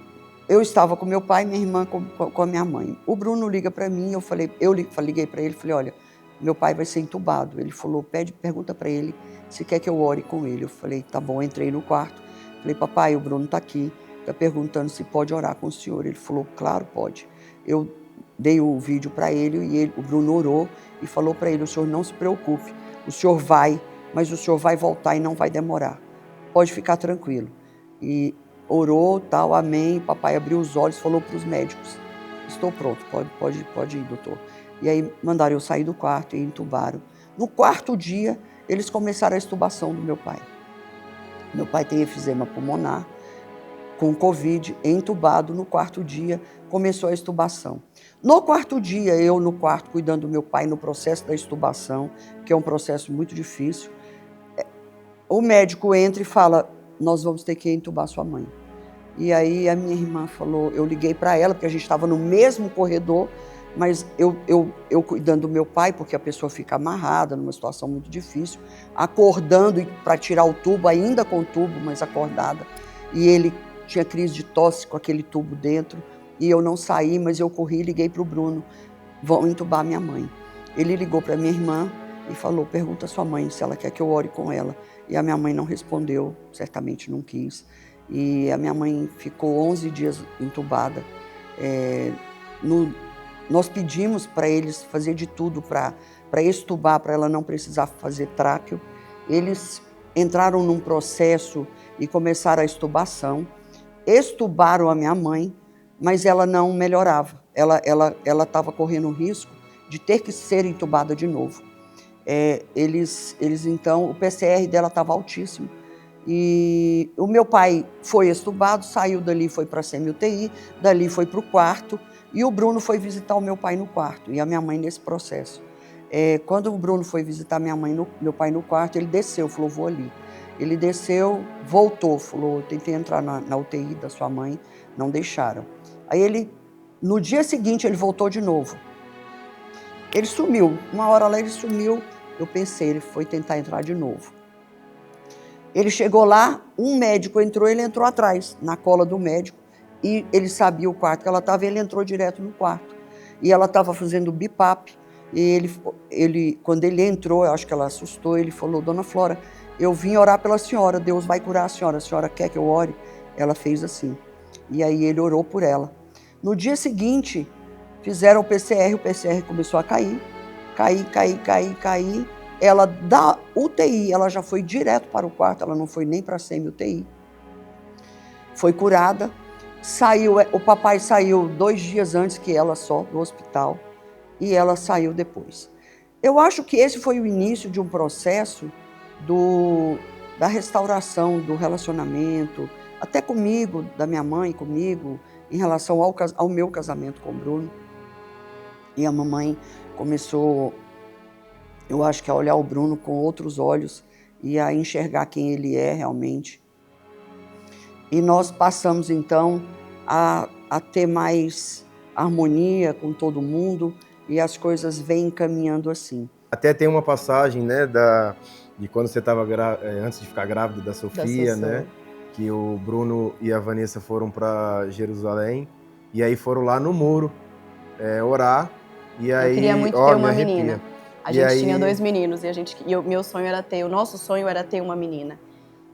S21: eu estava com meu pai, minha irmã com a minha mãe. O Bruno liga para mim, eu liguei para ele, falei, olha, meu pai vai ser entubado. Ele falou, pergunta para ele se quer que eu ore com ele. Eu falei, tá bom, entrei no quarto. Falei, papai, o Bruno está aqui, está perguntando se pode orar com o senhor. Ele falou, claro, pode. Eu dei o vídeo para ele e o Bruno orou e falou para ele, o senhor não se preocupe, o senhor vai, mas o senhor vai voltar e não vai demorar. Pode ficar tranquilo. E orou, tal, amém. Papai abriu os olhos, falou para os médicos, estou pronto, pode ir, doutor. E aí mandaram eu sair do quarto e entubaram. No 4º dia, eles começaram a extubação do meu pai. Meu pai tem efizema pulmonar, com Covid, entubado. No 4º dia, começou a extubação. No 4º dia, eu no quarto, cuidando do meu pai no processo da extubação, que é um processo muito difícil, o médico entra e fala, nós vamos ter que entubar sua mãe. E aí a minha irmã falou, eu liguei para ela, porque a gente estava no mesmo corredor, mas eu cuidando do meu pai, porque a pessoa fica amarrada numa situação muito difícil, acordando para tirar o tubo, ainda com o tubo, mas acordada. E ele tinha crise de tosse com aquele tubo dentro, e eu não saí, mas eu corri e liguei para o Bruno, vão entubar minha mãe. Ele ligou para minha irmã e falou, pergunta a sua mãe se ela quer que eu ore com ela. E a minha mãe não respondeu, certamente não quis. E a minha mãe ficou 11 dias entubada. Nós pedimos para eles fazer de tudo para extubar, para ela não precisar fazer tráqueo. Eles entraram num processo e começaram a extubação. Extubaram a minha mãe, mas ela não melhorava. Ela estava correndo o risco de ter que ser entubada de novo. Eles então, o PCR dela estava altíssimo. E o meu pai foi extubado, saiu dali, foi para a semi-UTI, dali foi para o quarto. E o Bruno foi visitar o meu pai no quarto e a minha mãe nesse processo. Quando o Bruno foi visitar meu pai no quarto, ele desceu, falou, vou ali. Ele desceu, voltou, falou, tentei entrar na UTI da sua mãe, não deixaram. Aí no dia seguinte, ele voltou de novo. Ele sumiu, uma hora lá ele sumiu, eu pensei, ele foi tentar entrar de novo. Ele chegou lá, um médico entrou, ele entrou atrás, na cola do médico, e ele sabia o quarto que ela estava, ele entrou direto no quarto. E ela estava fazendo BIPAP, e quando ele entrou, eu acho que ela assustou, ele falou, dona Flora, eu vim orar pela senhora, Deus vai curar a senhora quer que eu ore? Ela fez assim, e aí ele orou por ela. No dia seguinte, fizeram o PCR começou a cair. Ela da UTI, ela já foi direto para o quarto, ela não foi nem para a semi-UTI. Foi curada. O papai saiu 2 dias antes que ela só do hospital e ela saiu depois. Eu acho que esse foi o início de um processo da restauração do relacionamento, até comigo, da minha mãe, comigo, em relação ao meu casamento com o Bruno. E a mamãe começou, eu acho que a olhar o Bruno com outros olhos e a enxergar quem ele é realmente. E nós passamos, então, a ter mais harmonia com todo mundo e as coisas vêm caminhando assim.
S23: Até tem uma passagem, né, de quando você estava antes de ficar grávida da Sofia, né, que o Bruno e a Vanessa foram para Jerusalém e aí foram lá no muro orar. E aí,
S22: eu queria muito ter uma menina. A gente
S23: aí...
S22: tinha 2 meninos e o nosso sonho era ter uma menina.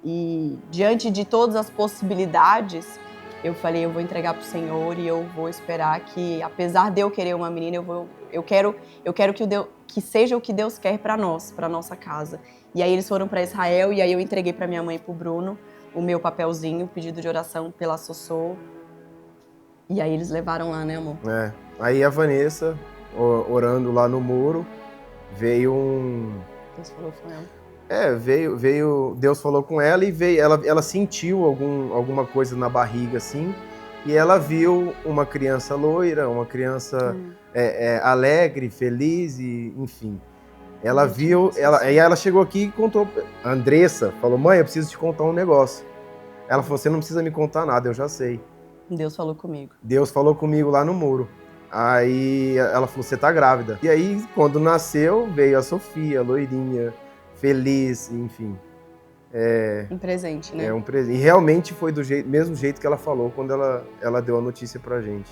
S22: E diante de todas as possibilidades, eu falei, eu vou entregar pro Senhor e eu vou esperar que, apesar de eu querer uma menina, eu quero que seja o que Deus quer para nós, para nossa casa. E aí eles foram para Israel e aí eu entreguei para minha mãe e pro Bruno o meu papelzinho, pedido de oração pela Sossô. E aí eles levaram lá, né, amor?
S23: É. Aí a Vanessa, orando lá no muro, veio um...
S22: Deus falou com ela.
S23: Deus falou com ela e ela sentiu alguma coisa na barriga, assim, e ela viu uma criança loira, uma criança alegre, feliz, e enfim. Ela viu, aí ela chegou aqui e contou, a Andressa falou, mãe, eu preciso te contar um negócio. Ela falou, você não precisa me contar nada, eu já sei.
S22: Deus falou comigo.
S23: Deus falou comigo lá no muro. Aí ela falou, você tá grávida. E aí, quando nasceu, veio a Sofia, loirinha, feliz, enfim.
S22: Um presente, né?
S23: Um presente. E realmente foi do mesmo jeito que ela falou quando ela deu a notícia pra gente.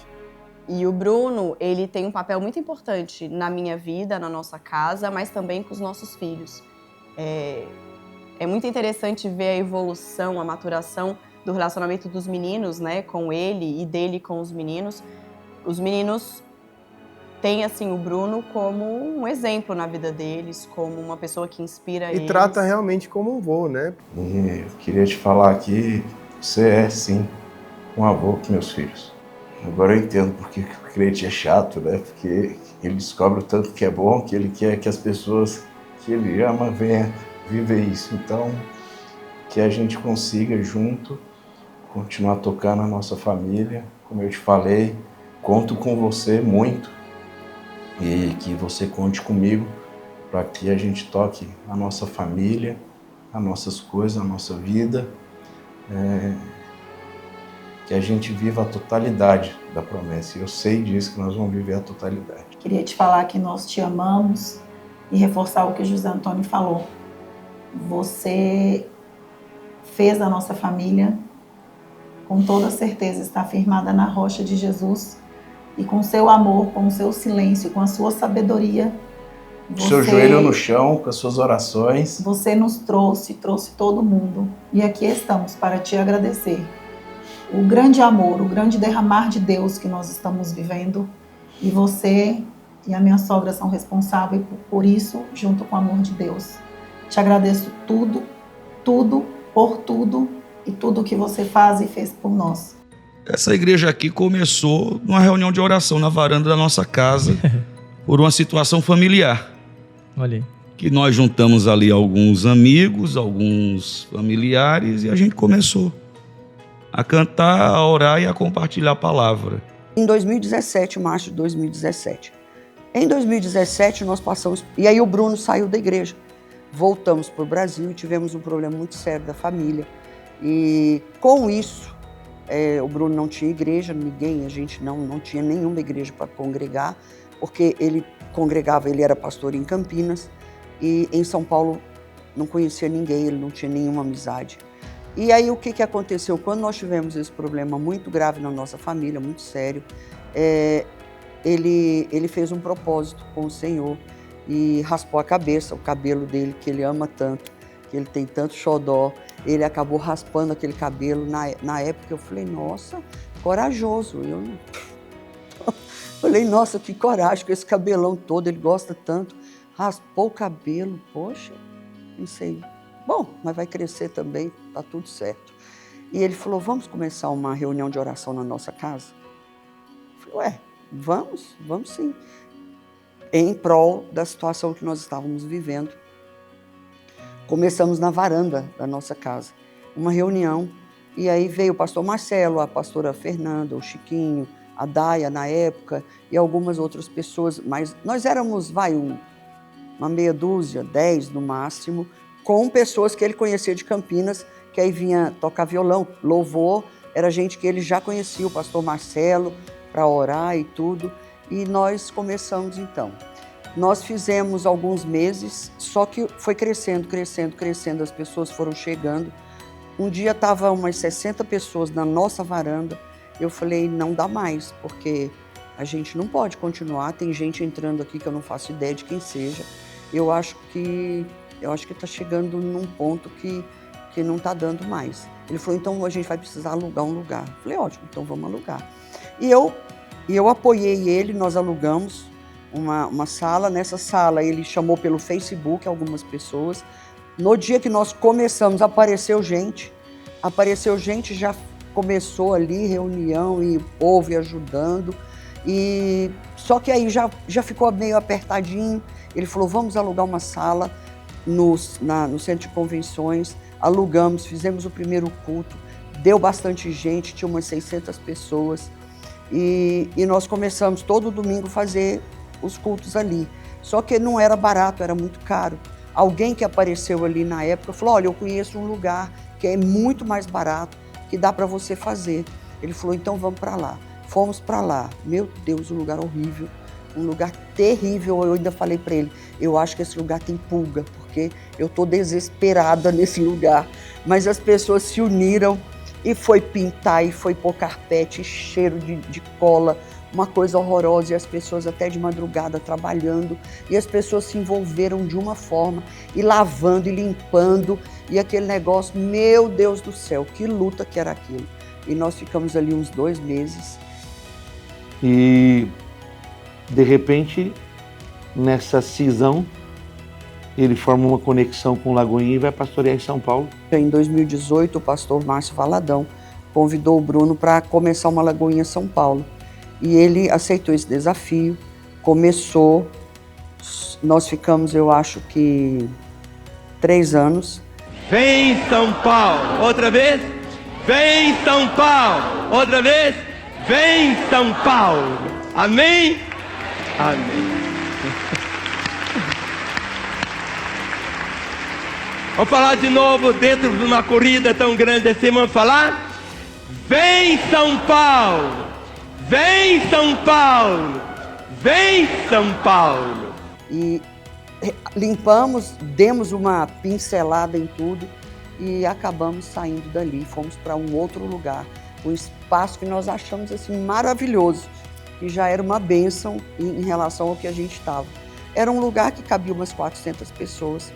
S22: E o Bruno, ele tem um papel muito importante na minha vida, na nossa casa, mas também com os nossos filhos. É muito interessante ver a evolução, a maturação do relacionamento dos meninos, né, com ele e dele com os meninos. Os meninos têm, assim, o Bruno como um exemplo na vida deles, como uma pessoa que inspira eles.
S23: E trata realmente como um avô, né?
S4: E eu queria te falar que você é, sim, um avô para meus filhos. Agora eu entendo porque o crente é chato, né? Porque ele descobre o tanto que é bom, que ele quer que as pessoas que ele ama venham viver isso. Então, que a gente consiga junto continuar tocando a nossa família. Como eu te falei, conto com você muito e que você conte comigo para que a gente toque a nossa família, as nossas coisas, a nossa vida, que a gente viva a totalidade da promessa. E eu sei disso, que nós vamos viver a totalidade.
S2: Queria te falar que nós te amamos e reforçar o que o José Antônio falou. Você fez a nossa família, com toda certeza, está firmada na rocha de Jesus, e com seu amor, com o seu silêncio, com a sua sabedoria,
S4: Seu joelho no chão, com as suas orações.
S2: Você nos trouxe todo mundo. E aqui estamos para te agradecer. O grande amor, o grande derramar de Deus que nós estamos vivendo. E você e a minha sogra são responsáveis por isso, junto com o amor de Deus. Te agradeço tudo, por tudo e tudo que você faz e fez por nós.
S3: Essa igreja aqui começou numa reunião de oração na varanda da nossa casa por uma situação familiar.
S8: Olha aí.
S3: Que nós juntamos ali alguns amigos, alguns familiares e a gente começou a cantar, a orar e a compartilhar a palavra.
S21: Em 2017, março de 2017. Em 2017 nós passamos, e aí o Bruno saiu da igreja. Voltamos para o Brasil e tivemos um problema muito sério da família. E com isso, o Bruno não tinha igreja, a gente não tinha nenhuma igreja para congregar, porque ele congregava, ele era pastor em Campinas, e em São Paulo não conhecia ninguém, ele não tinha nenhuma amizade. E aí o que aconteceu? Quando nós tivemos esse problema muito grave na nossa família, muito sério, ele fez um propósito com o Senhor e raspou a cabeça, o cabelo dele, que ele ama tanto, que ele tem tanto xodó, ele acabou raspando aquele cabelo. Na época eu falei, nossa, corajoso. Falei, nossa, que coragem com esse cabelão todo, ele gosta tanto. Raspou o cabelo, poxa, não sei. Bom, mas vai crescer também, tá tudo certo. E ele falou, vamos começar uma reunião de oração na nossa casa? Eu falei, vamos sim. Em prol da situação que nós estávamos vivendo. Começamos na varanda da nossa casa, uma reunião. E aí veio o pastor Marcelo, a pastora Fernanda, o Chiquinho, a Daia na época e algumas outras pessoas. Mas nós éramos, uma meia dúzia, 10 no máximo, com pessoas que ele conhecia de Campinas, que aí vinha tocar violão, louvor. Era gente que ele já conhecia, o pastor Marcelo, para orar e tudo. E nós começamos então. Nós fizemos alguns meses, só que foi crescendo, as pessoas foram chegando. Um dia estava umas 60 pessoas na nossa varanda. Eu falei, não dá mais, porque a gente não pode continuar. Tem gente entrando aqui que eu não faço ideia de quem seja. Eu acho que está chegando num ponto que porque não está dando mais. Ele falou, então a gente vai precisar alugar um lugar. Eu falei, ótimo, então vamos alugar. E eu apoiei ele, nós alugamos uma sala. Nessa sala ele chamou pelo Facebook algumas pessoas. No dia que nós começamos, apareceu gente, já começou ali reunião e o povo ajudando. E só que aí já ficou meio apertadinho. Ele falou, vamos alugar uma sala no centro de convenções. Alugamos, fizemos o primeiro culto, deu bastante gente, tinha umas 600 pessoas. E nós começamos todo domingo a fazer os cultos ali. Só que não era barato, era muito caro. Alguém que apareceu ali na época falou, olha, eu conheço um lugar que é muito mais barato, que dá para você fazer. Ele falou, então vamos para lá. Fomos para lá. Meu Deus, um lugar horrível, um lugar terrível. Eu ainda falei para ele, eu acho que esse lugar tem pulga, porque eu estou desesperada nesse lugar. Mas as pessoas se uniram e foi pintar, e foi pôr carpete, cheiro de cola, uma coisa horrorosa, e as pessoas até de madrugada trabalhando, e as pessoas se envolveram de uma forma, e lavando e limpando, e aquele negócio, meu Deus do céu, que luta que era aquilo. E nós ficamos ali uns 2 meses.
S9: E, de repente, nessa cisão, ele forma uma conexão com Lagoinha e vai pastorear em São Paulo.
S21: Em 2018, o pastor Márcio Valadão convidou o Bruno para começar uma Lagoinha São Paulo. E ele aceitou esse desafio, começou, nós ficamos, eu acho que 3 anos.
S18: Vem São Paulo, outra vez. Vem São Paulo, outra vez. Vem São Paulo. Amém? Amém. Vamos falar de novo dentro de uma corrida tão grande assim, vamos falar? Vem São Paulo. Vem São Paulo. Vem São Paulo.
S21: E limpamos, demos uma pincelada em tudo e acabamos saindo dali. Fomos para um outro lugar, um espaço que nós achamos assim maravilhoso, que já era uma bênção em relação ao que a gente estava. Era um lugar que cabia umas 400 pessoas.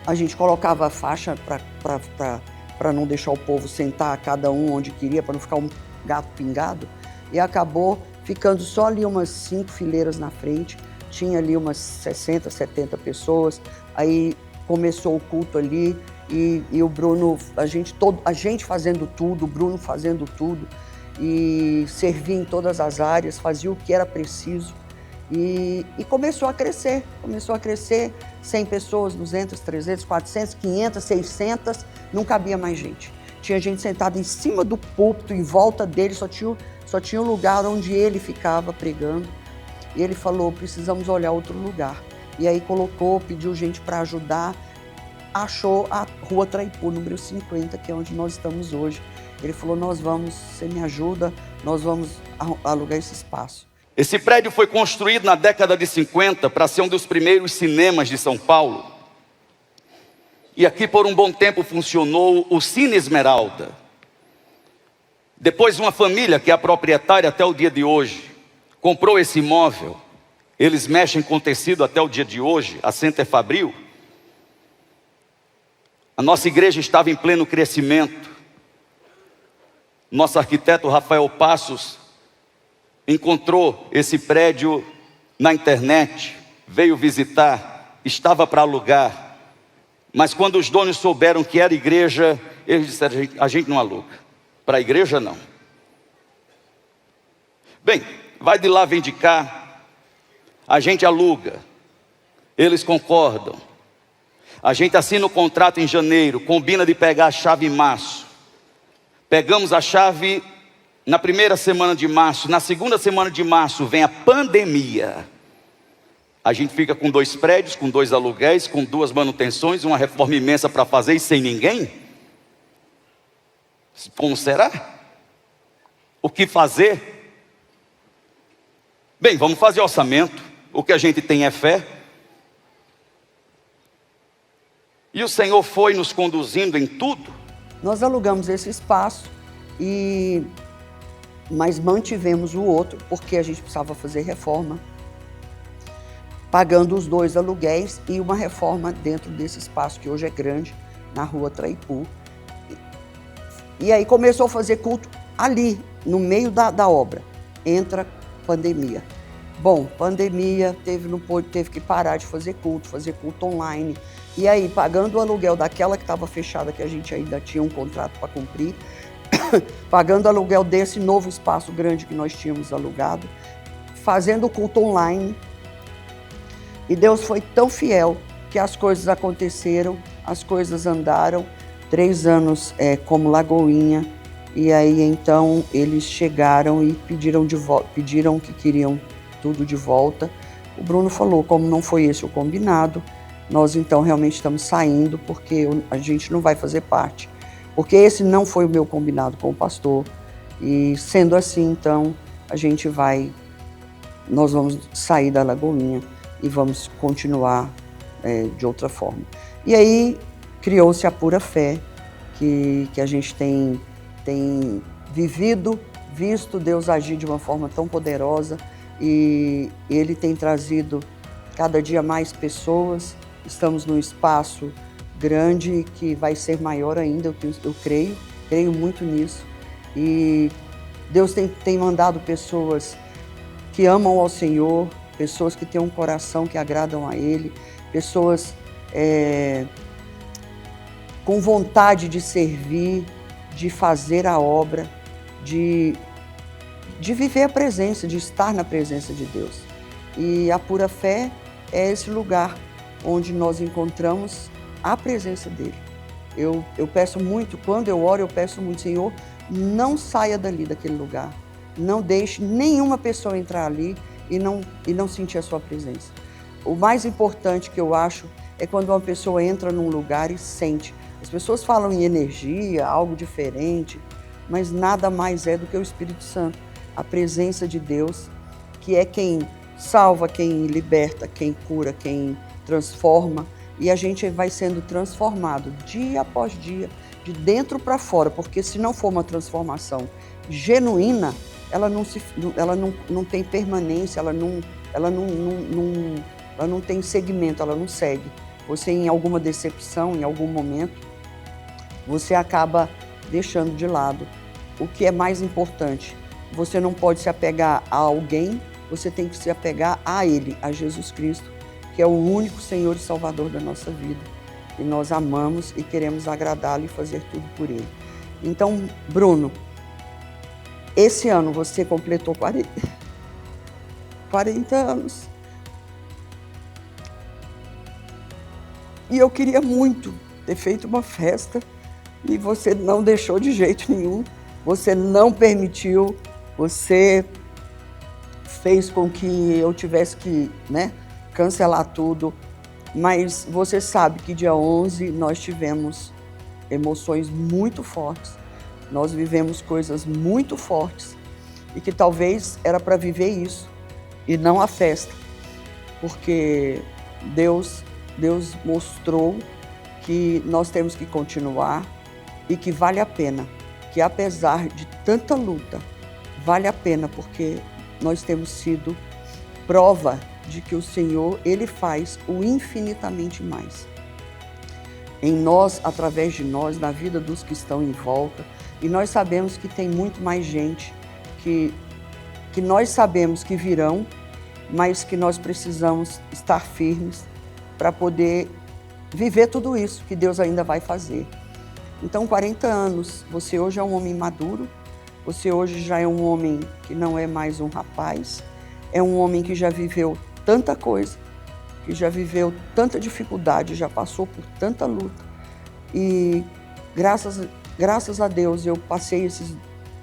S21: A gente colocava a faixa para não deixar o povo sentar cada um onde queria, para não ficar um gato pingado. E acabou ficando só ali umas 5 fileiras na frente. Tinha ali umas 60, 70 pessoas. Aí começou o culto ali e o Bruno, a gente fazendo tudo, o Bruno fazendo tudo. E servia em todas as áreas, fazia o que era preciso. E começou a crescer, 100 pessoas, 200, 300, 400, 500, 600, não cabia mais gente. Tinha gente sentada em cima do púlpito, em volta dele, só tinha um lugar onde ele ficava pregando. E ele falou, precisamos olhar outro lugar. E aí pediu gente para ajudar, achou a Rua Traipu, número 50, que é onde nós estamos hoje. Ele falou, você me ajuda, nós vamos alugar esse espaço.
S3: Esse prédio foi construído na década de 50 para ser um dos primeiros cinemas de São Paulo. E aqui por um bom tempo funcionou o Cine Esmeralda. Depois uma família, que é a proprietária até o dia de hoje, comprou esse imóvel. Eles mexem com tecido até o dia de hoje, a Center Fabril. A nossa igreja estava em pleno crescimento. Nosso arquiteto Rafael Passos encontrou esse prédio na internet, veio visitar, estava para alugar. Mas quando os donos souberam que era igreja, eles disseram, a gente não aluga. Para a igreja não. Bem, vai de lá, vem de cá. A gente aluga. Eles concordam. A gente assina o contrato em janeiro, combina de pegar a chave em março. Pegamos a chave na primeira semana de março. Na segunda semana de março vem a pandemia. A gente fica com 2 prédios, com 2 aluguéis, com 2 manutenções, uma reforma imensa para fazer e sem ninguém. Como será? O que fazer? Bem, vamos fazer orçamento. O que a gente tem é fé. E o Senhor foi nos conduzindo em tudo.
S21: Nós alugamos esse espaço, mas mantivemos o outro, porque a gente precisava fazer reforma, pagando os 2 aluguéis e uma reforma dentro desse espaço, que hoje é grande, na rua Traipu. E aí começou a fazer culto ali, no meio da obra. Entra pandemia. Bom, pandemia, teve que parar de fazer culto online. E aí, pagando o aluguel daquela que estava fechada, que a gente ainda tinha um contrato para cumprir, pagando o aluguel desse novo espaço grande que nós tínhamos alugado, fazendo o culto online. E Deus foi tão fiel que as coisas aconteceram, as coisas andaram. 3 anos como Lagoinha. E aí, então, eles chegaram e pediram que queriam tudo de volta. O Bruno falou, como não foi esse o combinado, nós então realmente estamos saindo, porque a gente não vai fazer parte. Porque esse não foi o meu combinado com o pastor. E sendo assim, então, nós vamos sair da Lagoinha e vamos continuar de outra forma. E aí criou-se a Pura Fé, que a gente tem visto Deus agir de uma forma tão poderosa, e Ele tem trazido cada dia mais pessoas. Estamos num espaço grande que vai ser maior ainda, eu creio muito nisso. E Deus tem mandado pessoas que amam ao Senhor, pessoas que têm um coração que agradam a Ele, pessoas com vontade de servir, de fazer a obra, de viver a presença, de estar na presença de Deus. E a Pura Fé é esse lugar onde nós encontramos a presença dEle. Eu peço muito, quando eu oro, eu peço muito, Senhor, não saia dali daquele lugar. Não deixe nenhuma pessoa entrar ali e não sentir a sua presença. O mais importante que eu acho é quando uma pessoa entra num lugar e sente. As pessoas falam em energia, algo diferente, mas nada mais é do que o Espírito Santo, a presença de Deus, que é quem salva, quem liberta, quem cura, quem transforma. E a gente vai sendo transformado dia após dia, de dentro para fora, porque se não for uma transformação genuína, ela não tem permanência, ela não tem segmento, ela não segue. Você, em alguma decepção, em algum momento, você acaba deixando de lado o que é mais importante. Você não pode se apegar a alguém, você tem que se apegar a Ele, a Jesus Cristo, que é o único Senhor e Salvador da nossa vida. E nós amamos e queremos agradá-lo e fazer tudo por Ele. Então, Bruno, esse ano você completou 40 anos. E eu queria muito ter feito uma festa e você não deixou de jeito nenhum. Você não permitiu, você fez com que eu tivesse que cancelar tudo. Mas você sabe que dia 11 nós tivemos emoções muito fortes. Nós vivemos coisas muito fortes e que talvez era para viver isso e não a festa. Porque Deus mostrou que nós temos que continuar e que vale a pena, que apesar de tanta luta, vale a pena, porque nós temos sido prova de que o Senhor, Ele faz o infinitamente mais. Em nós, através de nós, na vida dos que estão em volta, e nós sabemos que tem muito mais gente que nós sabemos que virão, mas que nós precisamos estar firmes para poder viver tudo isso que Deus ainda vai fazer. Então, 40 anos, você hoje é um homem maduro, você hoje já é um homem que não é mais um rapaz, é um homem que já viveu tanta coisa, que já viveu tanta dificuldade, já passou por tanta luta. E graças a Deus eu passei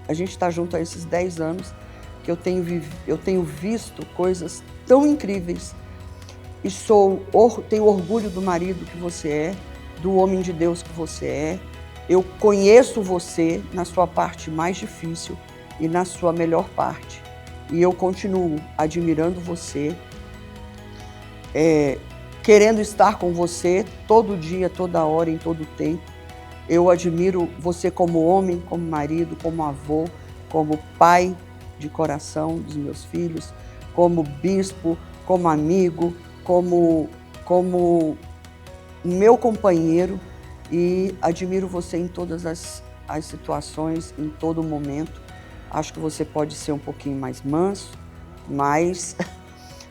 S21: a gente está junto há esses 10 anos, que eu tenho visto coisas tão incríveis. E tenho orgulho do marido que você é, do homem de Deus que você é. Eu conheço você na sua parte mais difícil e na sua melhor parte. E eu continuo admirando você, querendo estar com você todo dia, toda hora, em todo tempo. Eu admiro você como homem, como marido, como avô, como pai de coração dos meus filhos, como bispo, como amigo, como meu companheiro. e admiro você em todas as situações, em todo momento. Acho que você pode ser um pouquinho mais manso,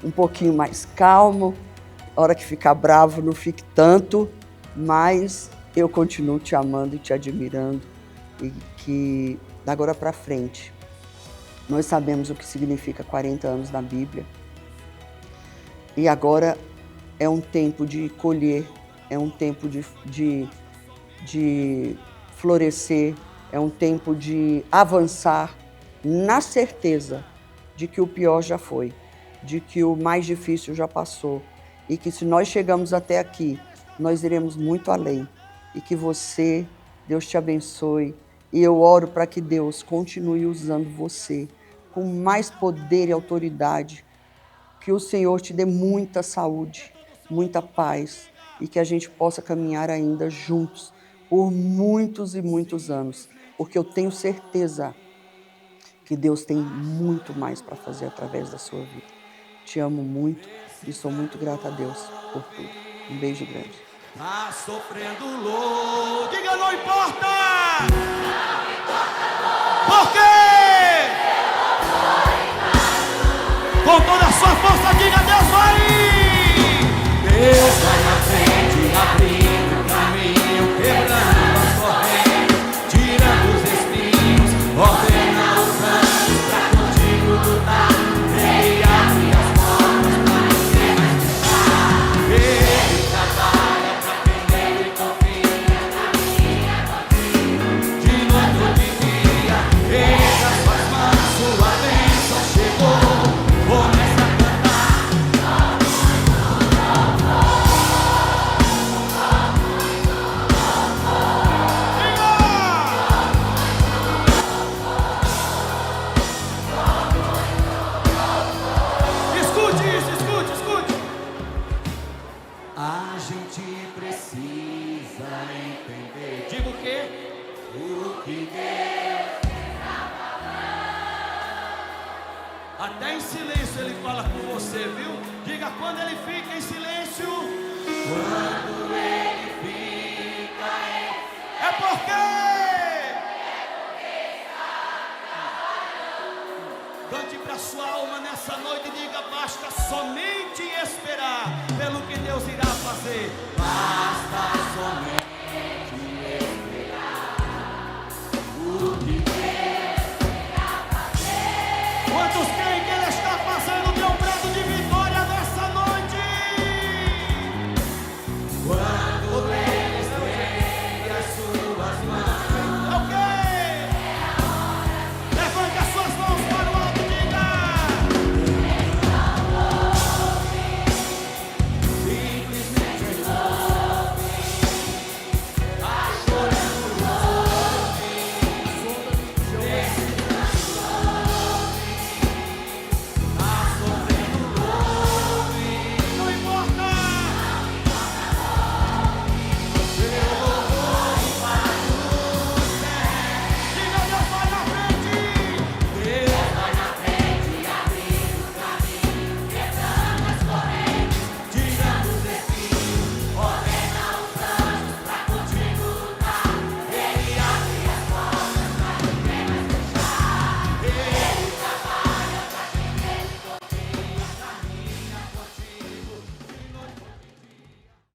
S21: um pouquinho mais calmo. A hora que ficar bravo, não fique tanto, mas eu continuo te amando e te admirando, e que da agora para frente nós sabemos o que significa 40 anos na Bíblia, e agora é um tempo de colher, é um tempo de florescer, é um tempo de avançar na certeza de que o pior já foi, de que o mais difícil já passou, e que se nós chegamos até aqui, nós iremos muito além, e que você, Deus te abençoe, e eu oro para que Deus continue usando você com mais poder e autoridade, que o Senhor te dê muita saúde, muita paz, e que a gente possa caminhar ainda juntos por muitos e muitos anos, porque eu tenho certeza que Deus tem muito mais para fazer através da sua vida. Te amo muito e sou muito grata a Deus por tudo. Um beijo grande.
S18: Tá sofrendo louco, diga não importa! Não importa dor. Por quê? Com toda a sua força, diga Deus vai! Deus vai na frente, abrindo o caminho, quebrando as correntes, tirando os espinhos, ordena os anjos pra contigo lutar. Ele abre as portas pra você mais deixar. Ele trabalha pra quem ele confia, caminha contigo, de noite ou de dia. Erga suas mãos, sua bênção chegou. Começa a cantar. Escute isso, escute, escute. A gente precisa entender. Diga o quê? O que Deus está falando. Até em silêncio ele fala com você, viu? Diga quando ele fica em silêncio. Quando ele fica em silêncio. É porque cante para sua alma nessa noite e diga: basta somente esperar pelo que Deus irá fazer. Basta somente